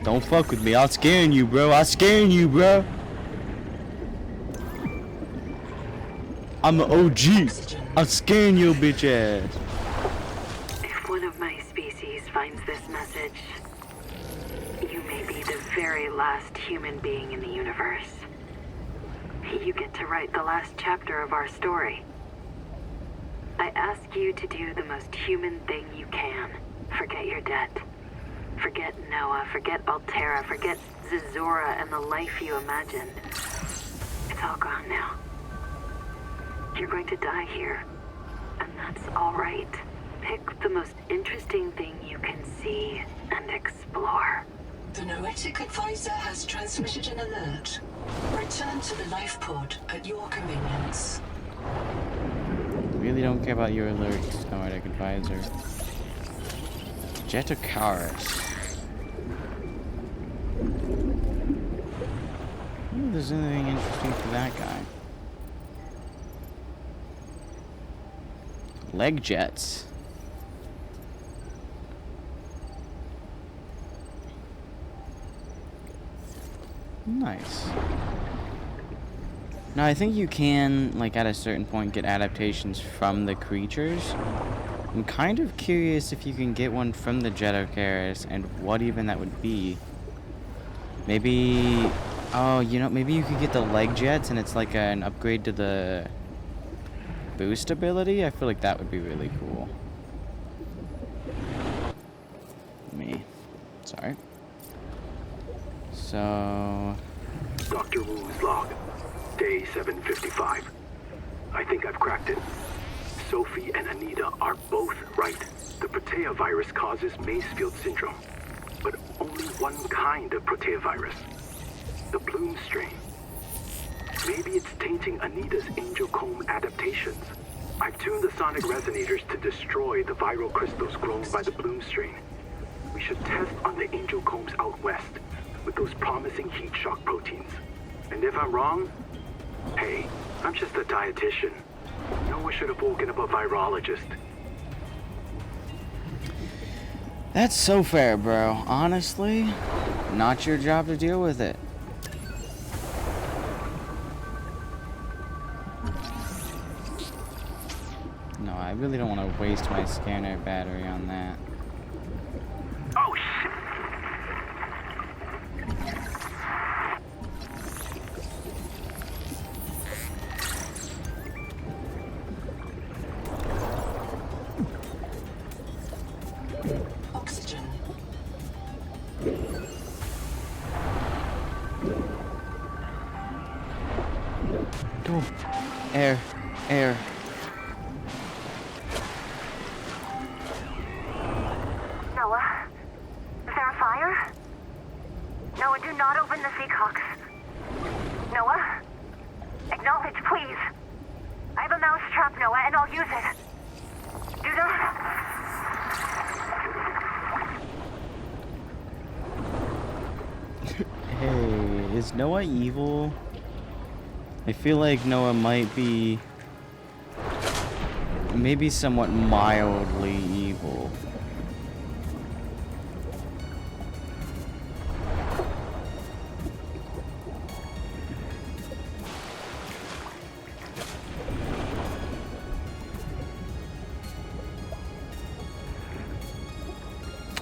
S1: Don't fuck with me. I'll scan you, bro. I'll scan you, bro. I'm the OG. I'll scan your bitch ass.
S5: If one of my species finds this message, you may be the very last human being in the universe. You get to write the last chapter of our story. I ask you to do the most human thing you can. Forget your debt. Forget Noah, forget Altera, forget Zazora and the life you imagined. It's all gone now. You're going to die here, and that's all right. Pick the most interesting thing you can see and explore.
S2: The Noetic Advisor has transmitted an alert. Return to the life pod at your convenience.
S1: Really don't care about your alerts, Noetic Advisor. Jetocaris. If there's anything interesting for that guy. Leg jets. Nice. Now, I think you can, like, at a certain point, get adaptations from the creatures. I'm kind of curious if you can get one from the Jetocaris and what even that would be. Maybe... Oh, you know, maybe you could get the leg jets and it's like an upgrade to the boost ability. I feel like that would be really cool. Sorry. So...
S8: Dr. Wu's log. Day 755. I think I've cracked it. Sophie and Anita are both right. The Protea virus causes Macefield syndrome. But only one kind of Protea virus. The Bloom strain. Maybe it's tainting Anita's angel comb adaptations. I've tuned the sonic resonators to destroy the viral crystals grown by the Bloom strain. We should test on the angel combs out west with those promising heat shock proteins. And if I'm wrong, hey, I'm just a dietitian. No one should have woken up a virologist.
S1: That's so fair, bro. Honestly, not your job to deal with it. No, I really don't want to waste my scanner battery on that.
S8: Oh, shit!
S2: Oxygen.
S1: Go. Air. Air.
S5: Noah? Is there a fire? Noah, do not open the seacocks. Noah? Acknowledge, please. I have a mouse trap, Noah, and I'll use it. Do not...
S1: Hey, is Noah evil? I feel like Noah might be maybe somewhat mildly evil.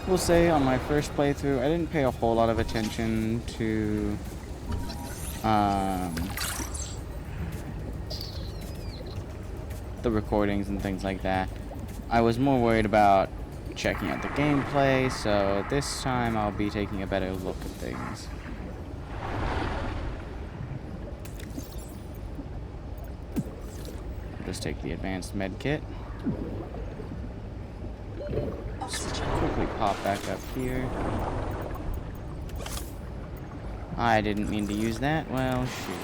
S1: We'll say on my first playthrough, I didn't pay a whole lot of attention to the recordings and things like that. I was more worried about checking out the gameplay, so this time I'll be taking a better look at things. I'll just take the advanced med kit. Quickly pop back up here. I didn't mean to use that. Well, shoot.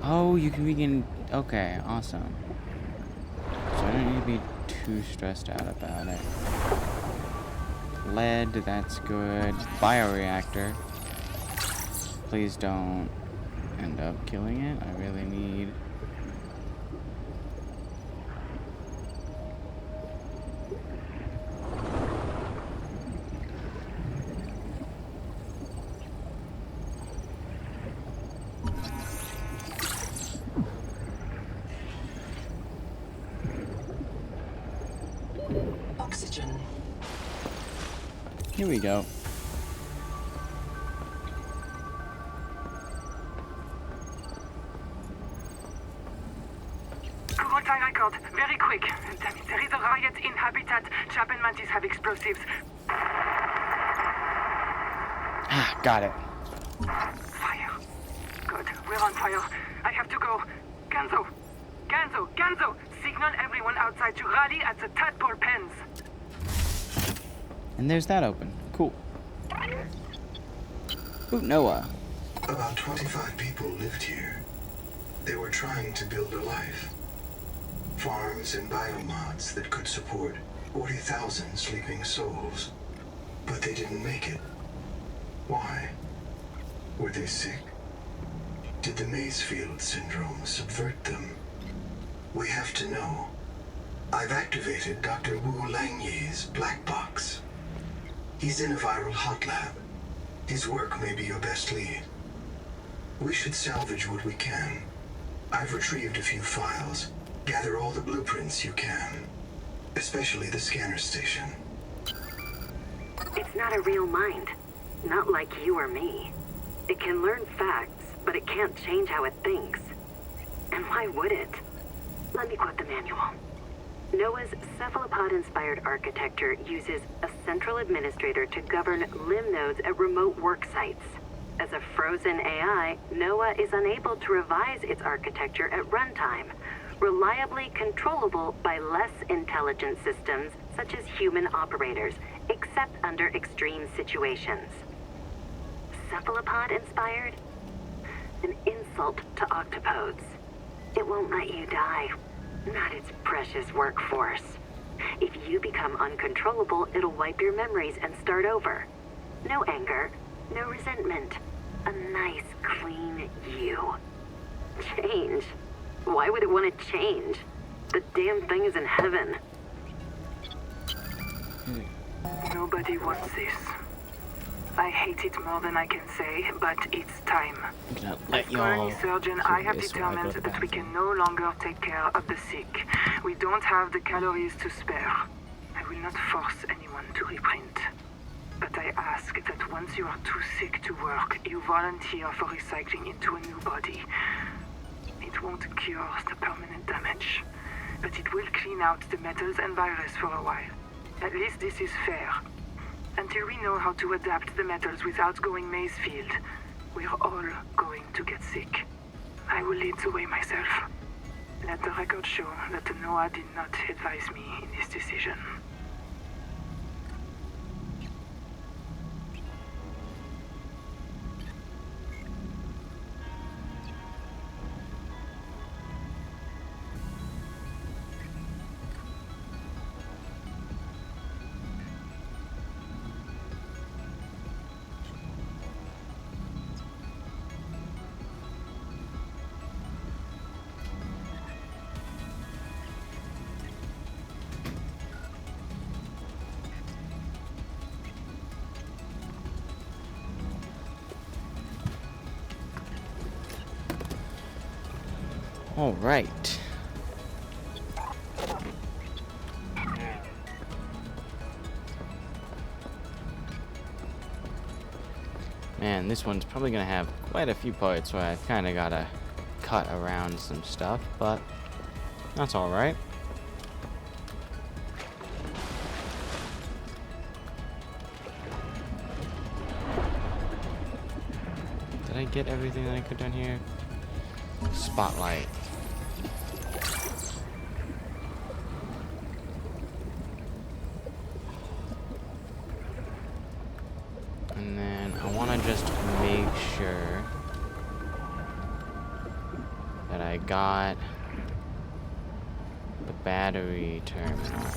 S1: Oh, you can begin. Okay, awesome. So I don't need to be too stressed out about it. Lead, that's good. Bioreactor. Please don't end up killing it. I really need...
S2: Oxygen.
S1: Here we go.
S7: Kurultai record, very quick. Damn it, there is a riot in habitat. Chap and Mantis have explosives.
S1: Ah, got it.
S7: Fire. Good, we're on fire. I have to go. Ganzo! Ganzo! Ganzo! Signal everyone outside to rally at the tadpole pens.
S1: And there's that open. Cool. Ooh, Noah.
S3: About 25 people lived here. They were trying to build a life. Farms and biomods that could support 40,000 sleeping souls. But they didn't make it. Why? Were they sick? Did the Maysfield syndrome subvert them? We have to know. I've activated Dr. Wu Langyi's black box. He's in a viral hot lab. His work may be your best lead. We should salvage what we can. I've retrieved a few files. Gather all the blueprints you can. Especially the scanner station.
S5: It's not a real mind. Not like you or me. It can learn facts, but it can't change how it thinks. And why would it? Let me quote the manual. Noah's cephalopod-inspired architecture uses a central administrator to govern limb nodes at remote work sites. As a frozen AI, Noah is unable to revise its architecture at runtime, reliably controllable by less intelligent systems such as human operators, except under extreme situations. Cephalopod-inspired? An insult to octopodes. It won't let you die. Not its precious workforce. If you become uncontrollable, it'll wipe your memories and start over. No anger, no resentment. A nice, clean you. Change? Why would it want to change? The damn thing is in heaven.
S7: Nobody wants this. I hate it more than I can say, but it's time.
S1: I'm gonna
S7: As
S1: let
S7: colony
S1: y'all
S7: surgeon,
S1: do
S7: I have
S1: this while I go
S7: determined
S1: to the
S7: that we
S1: bathroom.
S7: can no longer take care of the sick. We don't have the calories to spare. I will not force anyone to reprint. But I ask that once you are too sick to work, you volunteer for recycling into a new body. It won't cure the permanent damage, but it will clean out the metals and virus for a while. At least this is fair. Until we know how to adapt the metals without going Maysfield, we're all going to get sick. I will lead the way myself. Let the record show that Noah did not advise me in this decision.
S1: All right. Man, this one's probably gonna have quite a few parts where I kind of gotta cut around some stuff, but that's all right. Did I get everything that I could down here? Spotlight. And then I want to just make sure that I got the battery terminal.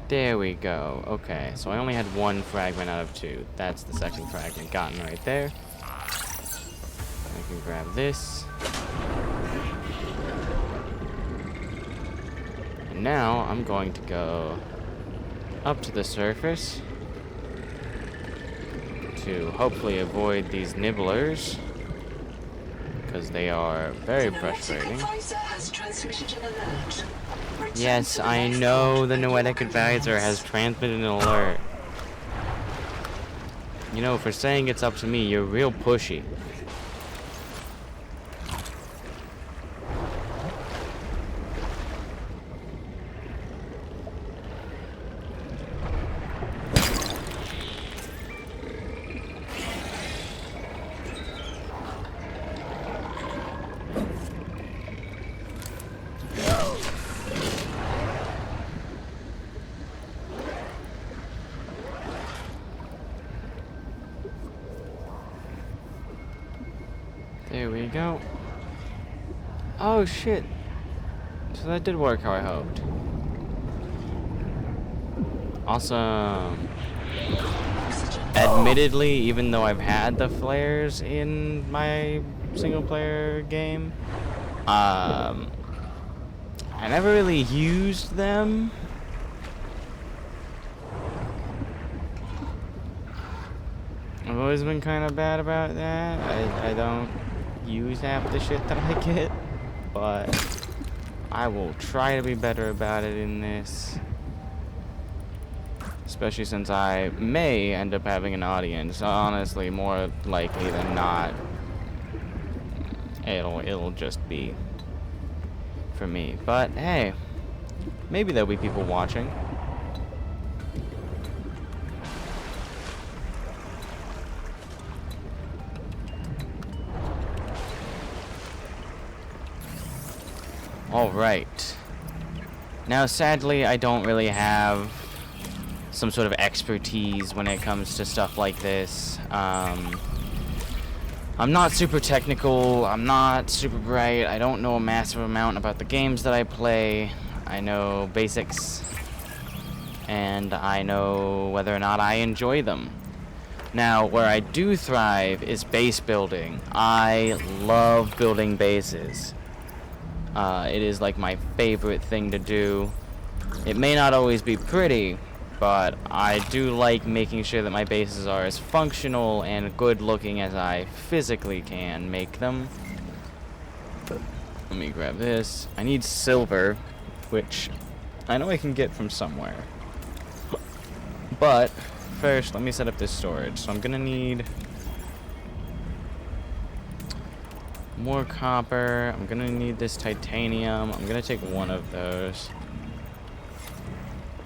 S1: There we go. Okay, so I only had one fragment out of two. That's the second fragment gotten right there. I can grab this. And now I'm going to go up to the surface to hopefully avoid these nibblers, because they are very frustrating.
S2: Advisor has transmitted an alert. Return
S1: Yes,
S2: to the
S1: I
S2: next
S1: know
S2: node
S1: the
S2: at your
S1: Noetic Advisor
S2: convenience.
S1: has transmitted an alert. You know, for saying it's up to me, you're real pushy. Here we go. Oh shit. So that did work how I hoped. Awesome. Admittedly, even though I've had the flares in my single player game, I never really used them. I've always been kind of bad about that. I don't use half the shit that I get, but I will try to be better about it in this. Especially since I may end up having an audience. Honestly, more likely than not, it'll just be for me. But hey, maybe there'll be people watching. All right. Now, sadly, I don't really have some sort of expertise when it comes to stuff like this. I'm not super technical. I'm not super bright. I don't know a massive amount about the games that I play. I know basics, and I know whether or not I enjoy them. Now, where I do thrive is base building. I love building bases. It is like my favorite thing to do. It may not always be pretty, but I do like making sure that my bases are as functional and good looking as I physically can make them. Let me grab this. I need silver, which I know I can get from somewhere. But first, let me set up this storage. So I'm gonna need more copper. I'm gonna need this titanium. I'm gonna take one of those.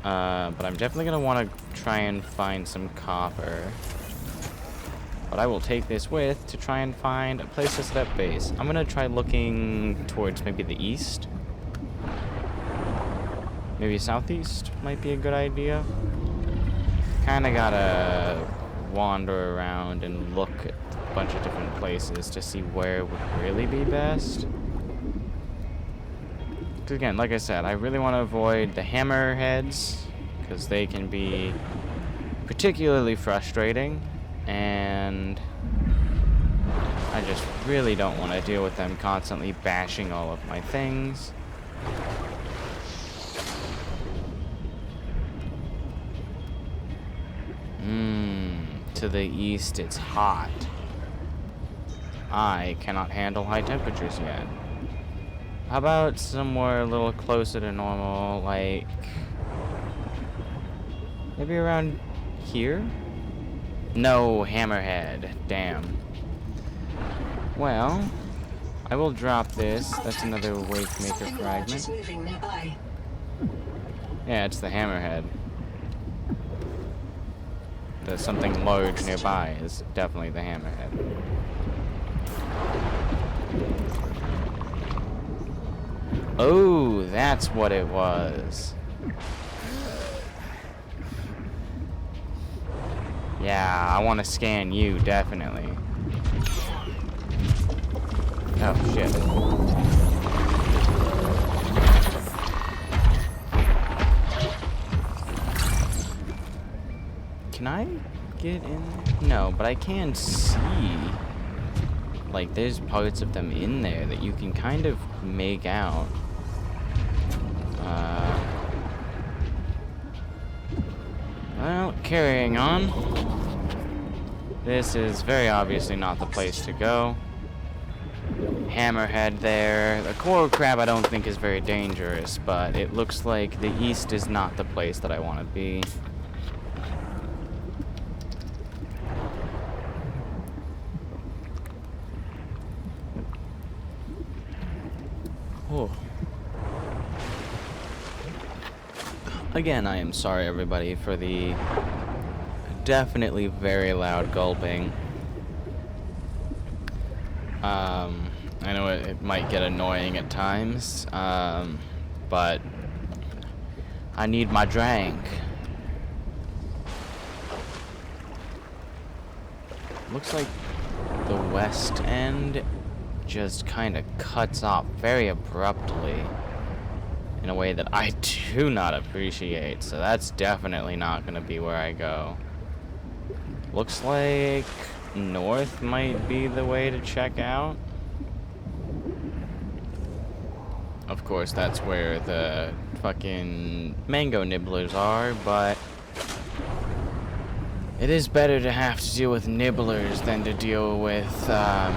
S1: But I'm definitely gonna want to try and find some copper. But I will take this with to try and find a place to set up base. I'm gonna try looking towards maybe the east. Maybe southeast might be a good idea. Kinda gotta wander around and look at a bunch of different places to see where would really be best. Because again, like I said, I really want to avoid the hammerheads, because they can be particularly frustrating, and I just really don't want to deal with them constantly bashing all of my things. To the east, it's hot. I cannot handle high temperatures yet. How about somewhere a little closer to normal, like maybe around here? No, hammerhead. Damn. Well, I will drop this. That's another wake maker fragment. Yeah, it's the hammerhead. There's something large nearby is definitely the hammerhead. Oh, that's what it was. Yeah, I want to scan you, definitely. Oh, shit. Can I get in there? No, but I can see, like, there's parts of them in there that you can kind of make out. Well, carrying on. This is very obviously not the place to go. Hammerhead there. The coral crab I don't think is very dangerous, but it looks like the east is not the place that I want to be. Oh. Again, I am sorry everybody for the definitely very loud gulping. I know it might get annoying at times, but I need my drink. Looks like the west end just kind of cuts off very abruptly in a way that I do not appreciate. So that's definitely not going to be where I go. Looks like north might be the way to check out. Of course, that's where the fucking mango nibblers are, but it is better to have to deal with nibblers than to deal with the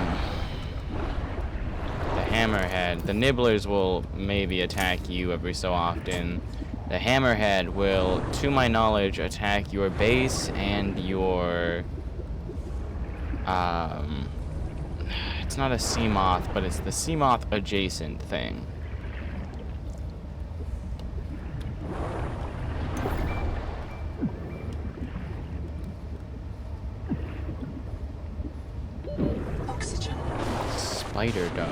S1: hammerhead. The nibblers will maybe attack you every so often. The hammerhead will, to my knowledge, attack your base and your it's not a sea moth, but it's the sea moth adjacent thing.
S2: Oxygen.
S1: Spider dome.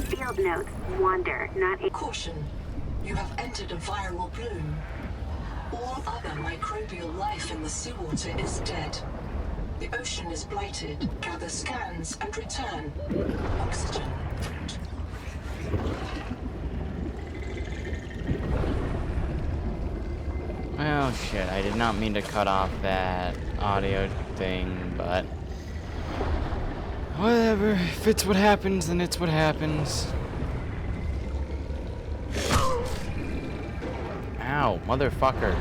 S5: Field notes. Wander, not a...
S2: Caution. You have entered a viral plume. All other microbial life in the seawater is dead. The ocean is blighted. Gather scans and return. Oxygen.
S1: Well, shit, I did not mean to cut off that audio thing, but whatever. If it's what happens, then it's what happens. Ow, motherfucker.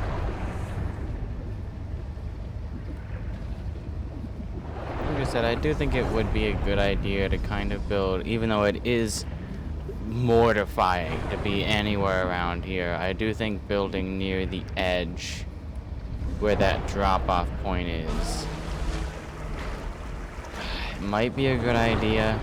S1: Like I said, I do think it would be a good idea to kind of build, even though it is mortifying to be anywhere around here, I do think building near the edge where that drop-off point is might be a good idea.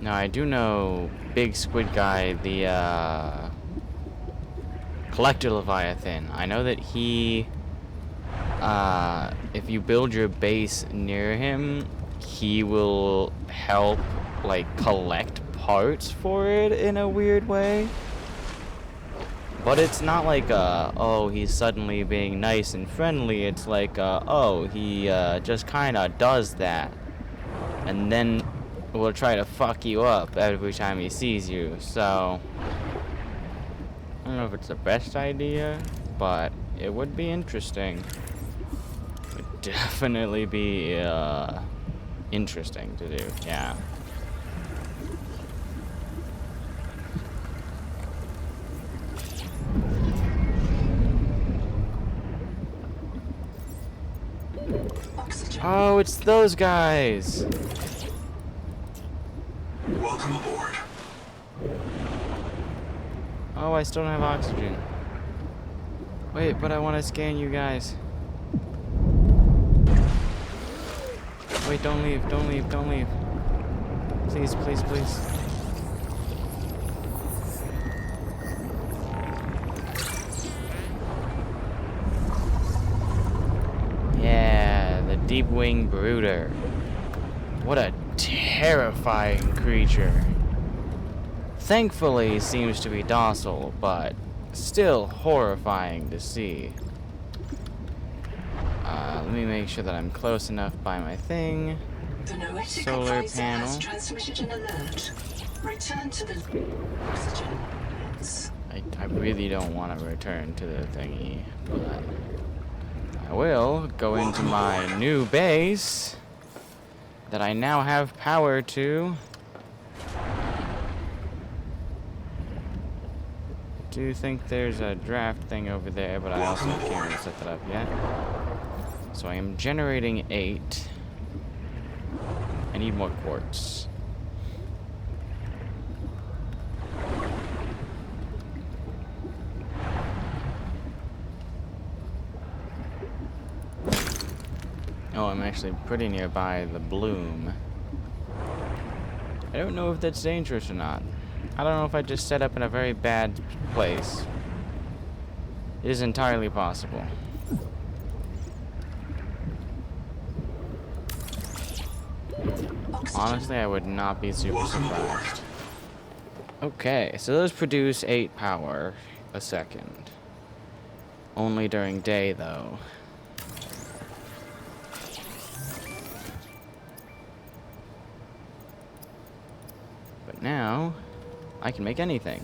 S1: Now, I do know Big Squid Guy, the Collector Leviathan. I know that he, if you build your base near him, he will help, like, collect parts for it in a weird way. But it's not like, oh, he's suddenly being nice and friendly. It's like, oh, he just kind of does that. And then will try to fuck you up every time he sees you. So I don't know if it's the best idea, but it would be interesting. It would definitely be interesting to do, yeah.
S2: Oxygen.
S1: Oh, it's those guys.
S3: Welcome aboard.
S1: Oh, I still don't have oxygen. Wait, but I want to scan you guys. Wait, don't leave, don't leave, don't leave. Please, please, please. Yeah, the deep wing brooder. What a terrifying creature. Thankfully, he seems to be docile, but still horrifying to see. Let me make sure that I'm close enough by my thing.
S2: The noetic
S1: Solar
S2: advisor
S1: panel.
S2: has transmitted an alert. Return to the oxygen.
S1: I really don't want to return to the thingy, but I will go into my new base that I now have power to. I do think there's a draft thing over there, but I also can't really set that up yet. So I am generating 8. I need more quartz. Oh, I'm actually pretty nearby the bloom. I don't know if that's dangerous or not. I don't know if I just set up in a very bad place. It is entirely possible. Honestly, I would not be super surprised. Okay, so those produce 8 power a second. Only during day, though. But now, I can make anything.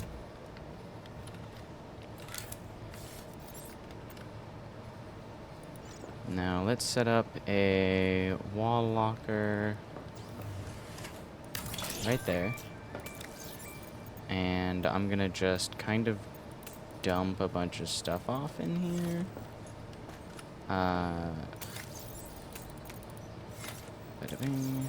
S1: Now, let's set up a wall locker right there. And I'm gonna just kind of dump a bunch of stuff off in here. Bada-bing.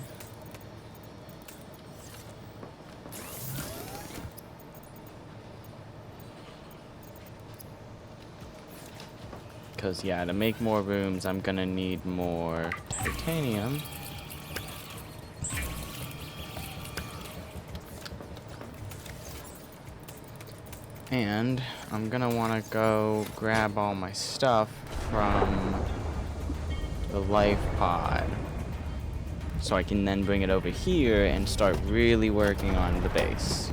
S1: Because, yeah, to make more rooms, I'm gonna need more titanium. And I'm gonna wanna go grab all my stuff from the life pod. So I can then bring it over here and start really working on the base.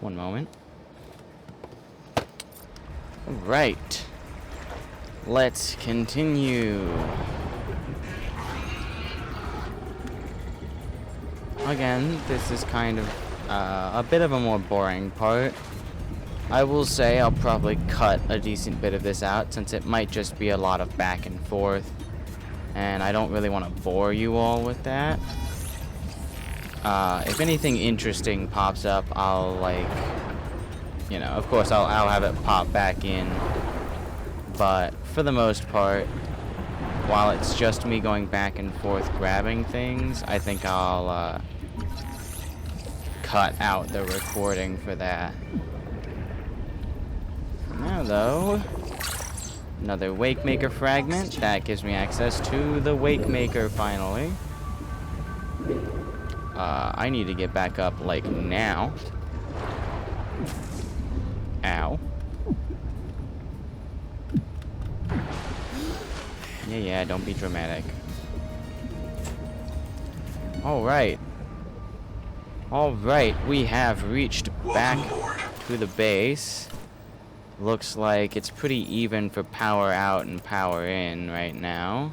S1: One moment. Right. Let's continue. Again, this is kind of a bit of a more boring part. I will say I'll probably cut a decent bit of this out since it might just be a lot of back and forth. And I don't really want to bore you all with that. If anything interesting pops up, I'll, like, you know, of course I'll have it pop back in. But for the most part, while it's just me going back and forth grabbing things, I think I'll cut out the recording for that. Now though, another Wakemaker fragment. That gives me access to the Wakemaker finally. I need to get back up, like, now. Ow. Yeah, don't be dramatic. Alright. Alright, we have reached back to the base. Looks like it's pretty even for power out and power in right now.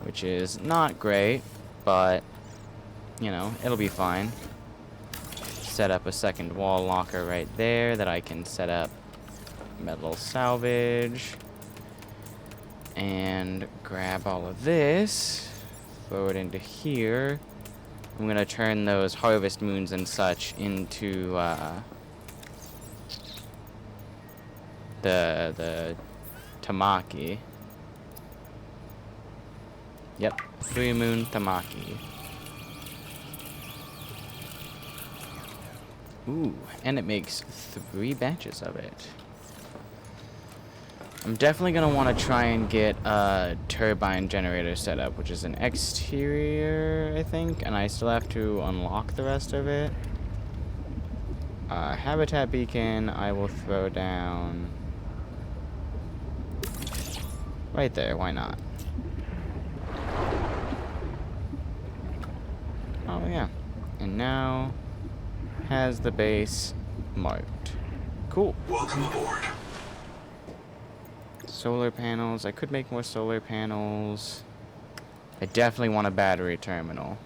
S1: Which is not great, but you know, it'll be fine. Set up a second wall locker right there that I can set up metal salvage. And grab all of this. Throw it into here. I'm gonna turn those harvest moons and such into the tamaki. Yep, 3-moon tamaki. Ooh, and it makes 3 batches of it. I'm definitely going to want to try and get a turbine generator set up, which is an exterior, I think, and I still have to unlock the rest of it. Habitat beacon, I will throw down right there, why not? Oh yeah, and now has the base marked. Cool.
S3: Welcome aboard.
S1: Solar panels. I could make more solar panels. I definitely want a battery terminal.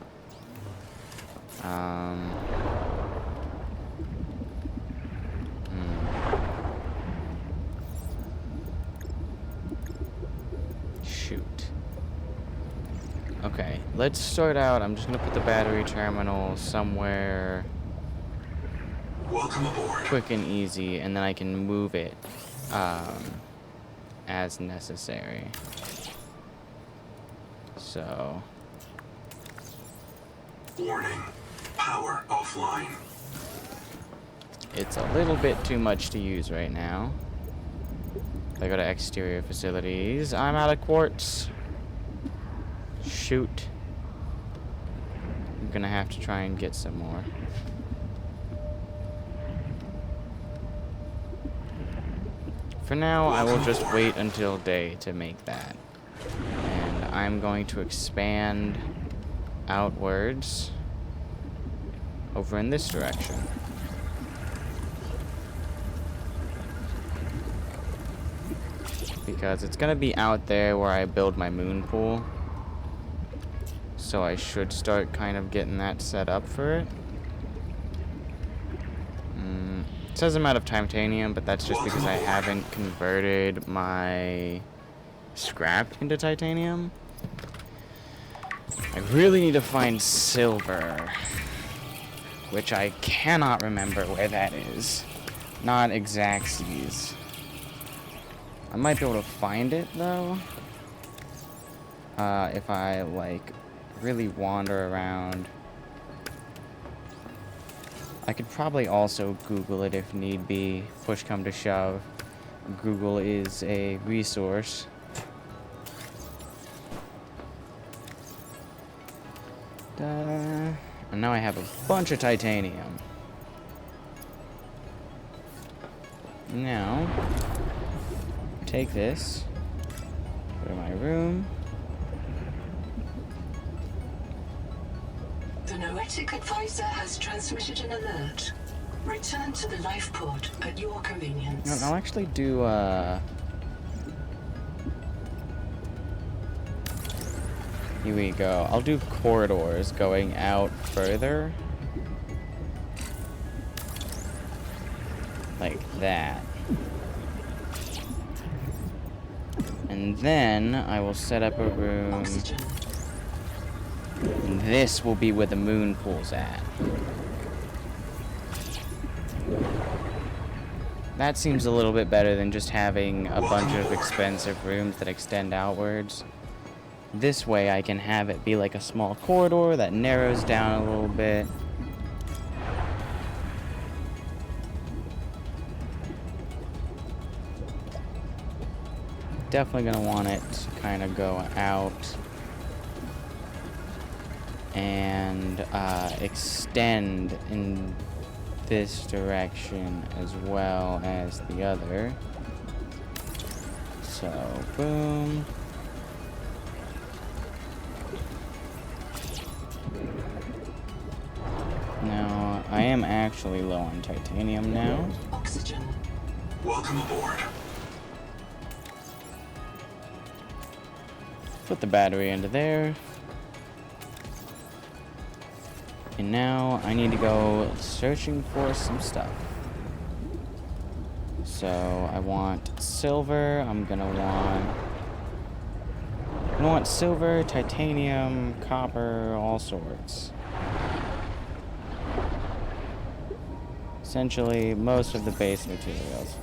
S1: Shoot. Okay, let's start out. I'm just gonna put the battery terminal somewhere
S3: Welcome aboard.
S1: quick and easy, and then I can move it as necessary. So...
S3: Warning. Power offline.
S1: it's a little bit too much to use right now. If I go to exterior facilities, I'm out of quartz. Shoot. I'm gonna have to try and get some more. For now, I will just wait until day to make that. And I'm going to expand outwards over in this direction. Because it's gonna be out there where I build my moon pool. So I should start kind of getting that set up for it. It says I'm out of titanium, but that's just because I haven't converted my scrap into titanium. I really need to find silver, which I cannot remember where that is. Not exactsies. I might be able to find it, though, if I, like, really wander around. I could probably also Google it if need be. Push come to shove. Google is a resource. And now I have a bunch of titanium. Now, take this, go to my room.
S2: The Noetic advisor has transmitted an alert. Return to the life pod at your convenience.
S1: I'll actually do, here we go. I'll do corridors going out further. Like that. And then I will set up a room.
S2: Oxygen.
S1: And this will be where the moon pool's at. That seems a little bit better than just having a bunch of expensive rooms that extend outwards. This way I can have it be like a small corridor that narrows down a little bit. Definitely gonna want it to kind of go out and extend in this direction as well as the other. So, boom. Now, I am actually low on titanium now.
S2: Oxygen.
S3: Welcome aboard.
S1: Put the battery into there. And now I need to go searching for some stuff. So I want silver. I'm gonna want silver, titanium, copper, all sorts. Essentially, most of the base materials.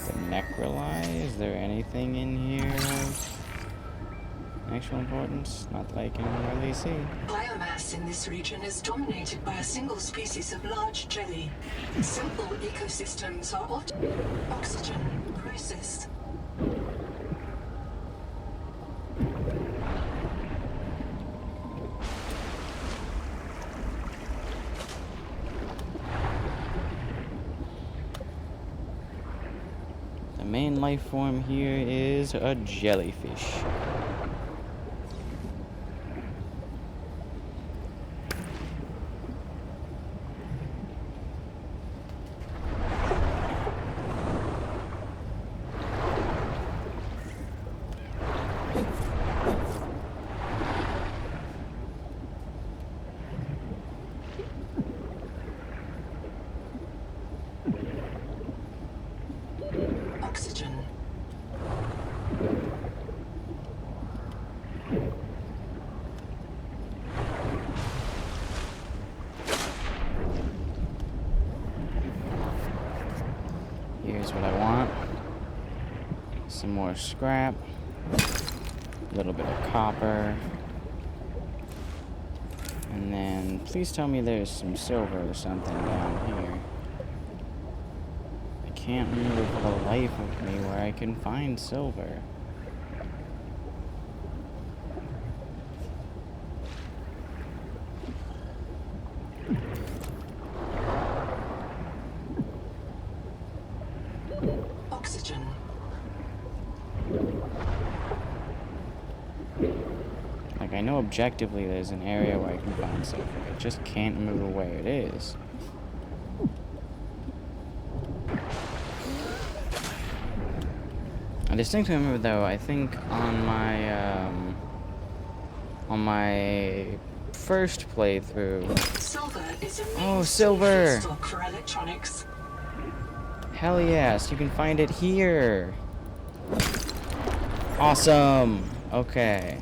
S1: The necroli, is there anything in here of actual importance? Not that I can really see.
S2: Biomass in this region is dominated by a single species of large jelly. Simple ecosystems are oxygen crisis.
S1: The main life form here is a jellyfish.
S2: Oxygen.
S1: Here's what I want. Some more scrap. A little bit of copper. And then, please tell me there's some silver or something down here. I can't remember for the life of me where I can find silver.
S2: Oxygen.
S1: Like, I know objectively there's an area where I can find silver. I just can't remember where it is. I distinctly remember, though, I think on my first playthrough.
S2: Silver is a
S1: Oh, silver!
S2: stock for electronics.
S1: Hell yes, you can find it here. Awesome. Okay.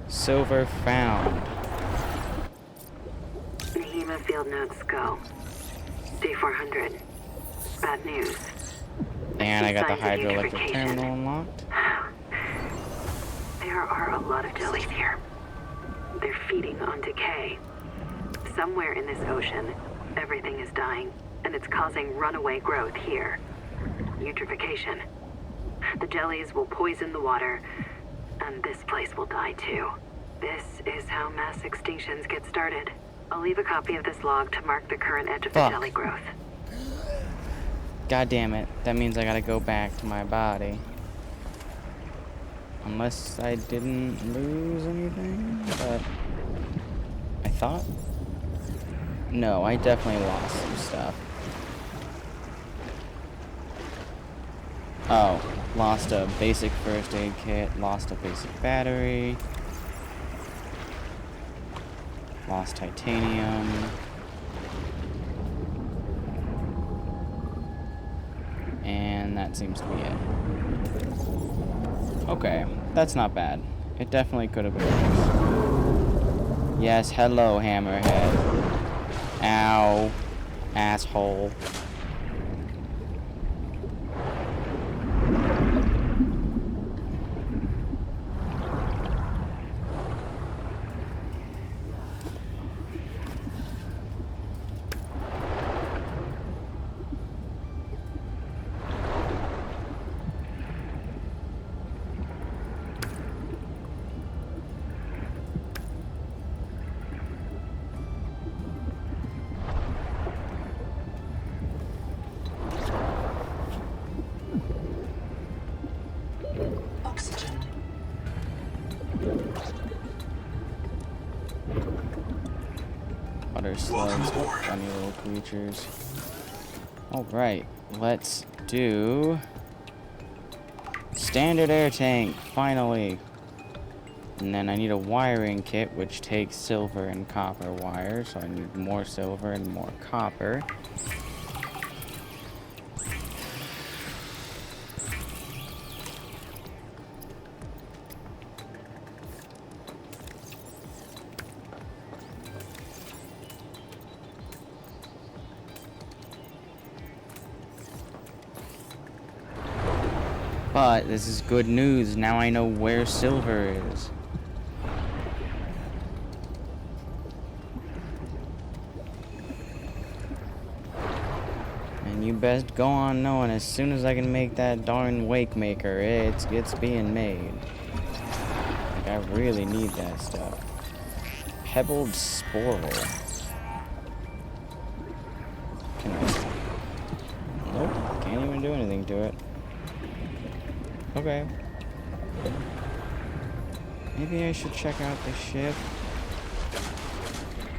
S1: Silver found.
S5: Nehema field notes go. Day 400. Bad news.
S1: And I got the
S5: Signs of
S1: hydroelectric
S5: eutrophication.
S1: terminal unlocked.
S5: There are a lot of jellies here. They're feeding on decay. Somewhere in this ocean, everything is dying, and it's causing runaway growth here. Eutrophication. The jellies will poison the water, and this place will die too. This is how mass extinctions get started. I'll leave a copy of this log to mark the current edge of the
S1: Fuck.
S5: jelly growth.
S1: God damn it. That means I gotta go back to my body. Unless I didn't lose anything, but I thought. No, I definitely lost some stuff. Oh, lost a basic first aid kit, lost a basic battery, lost titanium. And that seems to be it. Okay, that's not bad. It definitely could have been worse. Yes, hello, Hammerhead. Ow. Asshole.
S2: Oxygen.
S1: Water slugs, funny little creatures. Alright, let's do standard air tank, finally. And then I need a wiring kit, which takes silver and copper wire, so I need more silver and more copper. But this is good news. Now I know where silver is. And you best go on knowing as soon as I can make that darn wake maker, it's being made. Like, I really need that stuff. Pebbled sporal. Can I? Nope. Can't even do anything to it. Okay. Maybe I should check out the ship.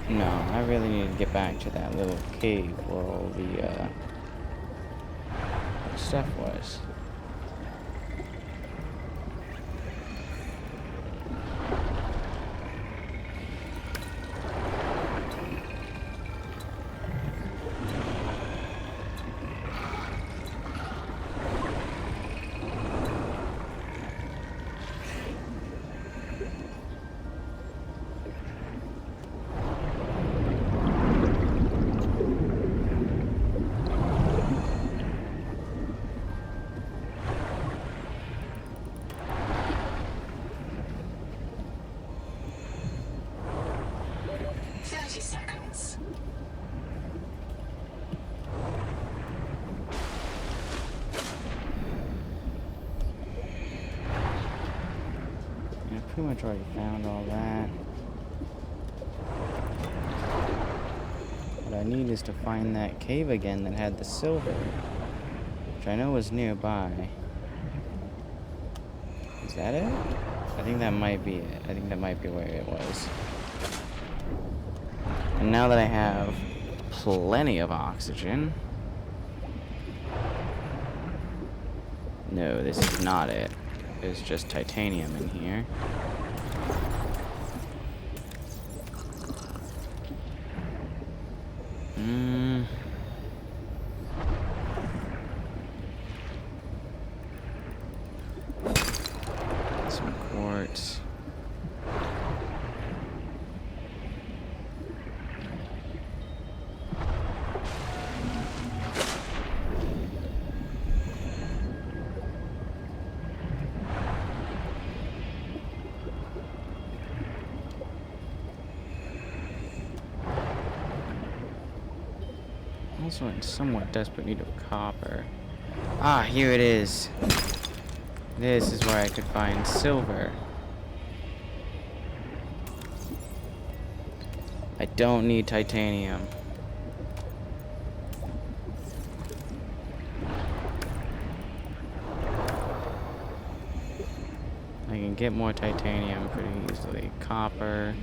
S1: No, I really need to get back to that little cave where all the stuff was. pretty much already found all that. What I need is to find that cave again that had the silver, which I know was nearby. Is that it? I think that might be it. I think that might be where it was. And now that I have plenty of oxygen... No, this is not it. There's just titanium in here. Some quartz. Also in somewhat desperate need of copper. Ah, here it is. This is where I could find silver. I don't need titanium. I can get more titanium pretty easily. Copper.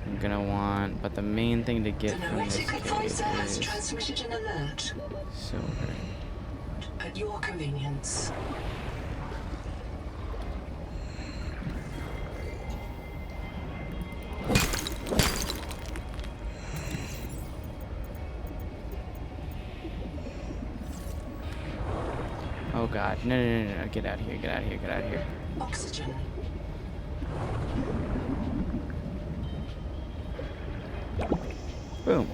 S1: I'm gonna want, but the main thing to get from this cave
S2: has
S1: is
S2: transmitted an alert
S1: silver.
S2: at your convenience.
S1: Oh god, no, get out of here, get out of here, get out of here.
S2: Oxygen.
S1: Boom.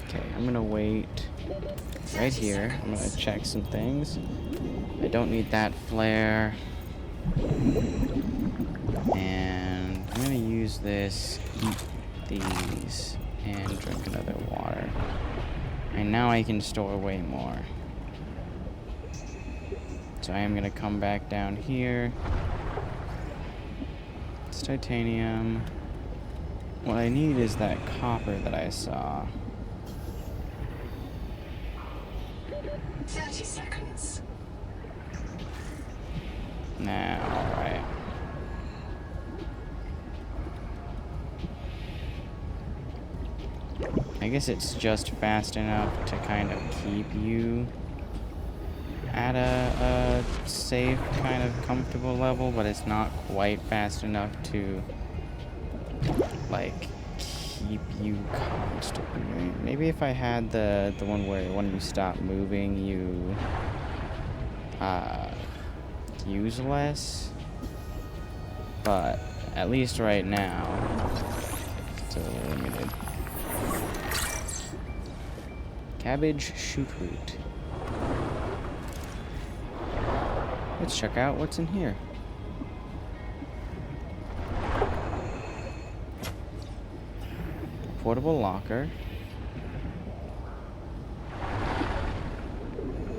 S1: Okay, I'm gonna wait right here. I'm gonna check some things. I don't need that flare. And I'm gonna use this, eat these, and drink another water. And now I can store way more. So I am gonna come back down here. It's titanium. What I need is that copper that I saw.
S2: 30 seconds.
S1: Now, alright. I guess it's just fast enough to kind of keep you at a safe, kind of comfortable level, but it's not quite fast enough to, like, keep you constantly. Maybe if I had the one where when you stop moving, you use less. But at least right now, it's a little limited. Cabbage shoot root. Let's check out what's in here. Portable locker.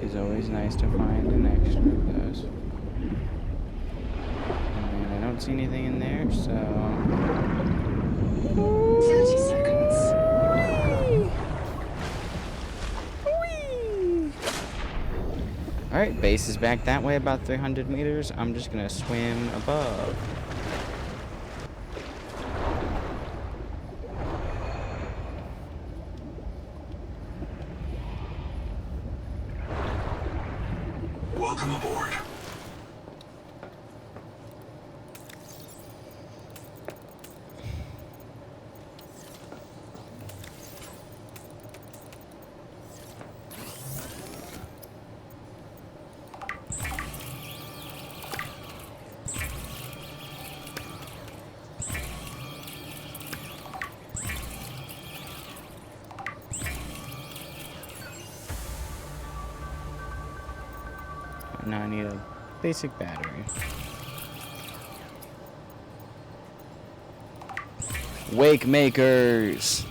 S1: It's always nice to find an extra of those. And I don't see anything in there, so...
S2: 30 seconds.
S1: Alright, base is back that way, about 300 meters. I'm just gonna swim above.
S3: Welcome aboard.
S1: Now I need a basic battery. Wake Makers!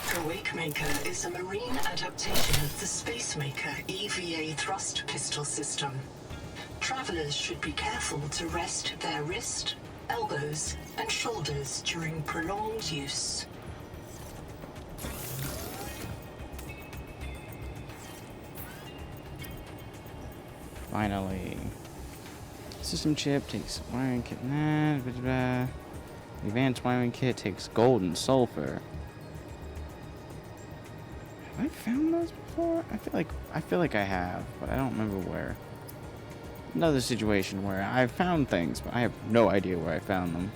S2: The Wakemaker is a marine adaptation of the Spacemaker EVA thrust pistol system. Travelers should be careful to rest their wrist, elbows, and shoulders during prolonged use.
S1: Finally. System chip takes wiring kit. The advanced wiring kit takes gold and sulfur. Have I found those before? I feel like I have, but I don't remember where. Another situation where I've found things, but I have no idea where I found them.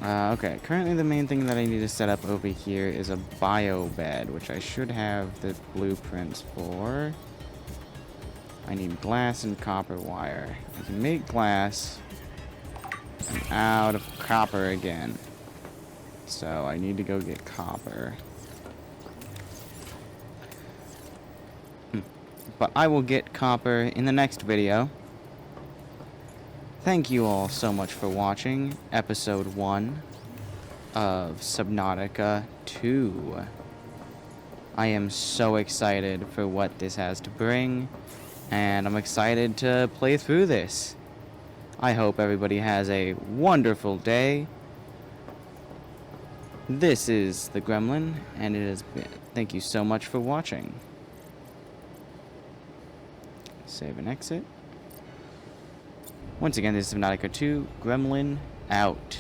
S1: Okay, currently the main thing that I need to set up over here is a bio bed, which I should have the blueprints for. I need glass and copper wire. I can make glass. I'm out of copper again. So I need to go get copper. But I will get copper in the next video. Thank you all so much for watching episode 1 of Subnautica 2. I am so excited for what this has to bring, and I'm excited to play through this. I hope everybody has a wonderful day. This is the Gremlin, and it has been. Thank you so much for watching. Save and exit. Once again, this is Subnautica 2, Gremlin out.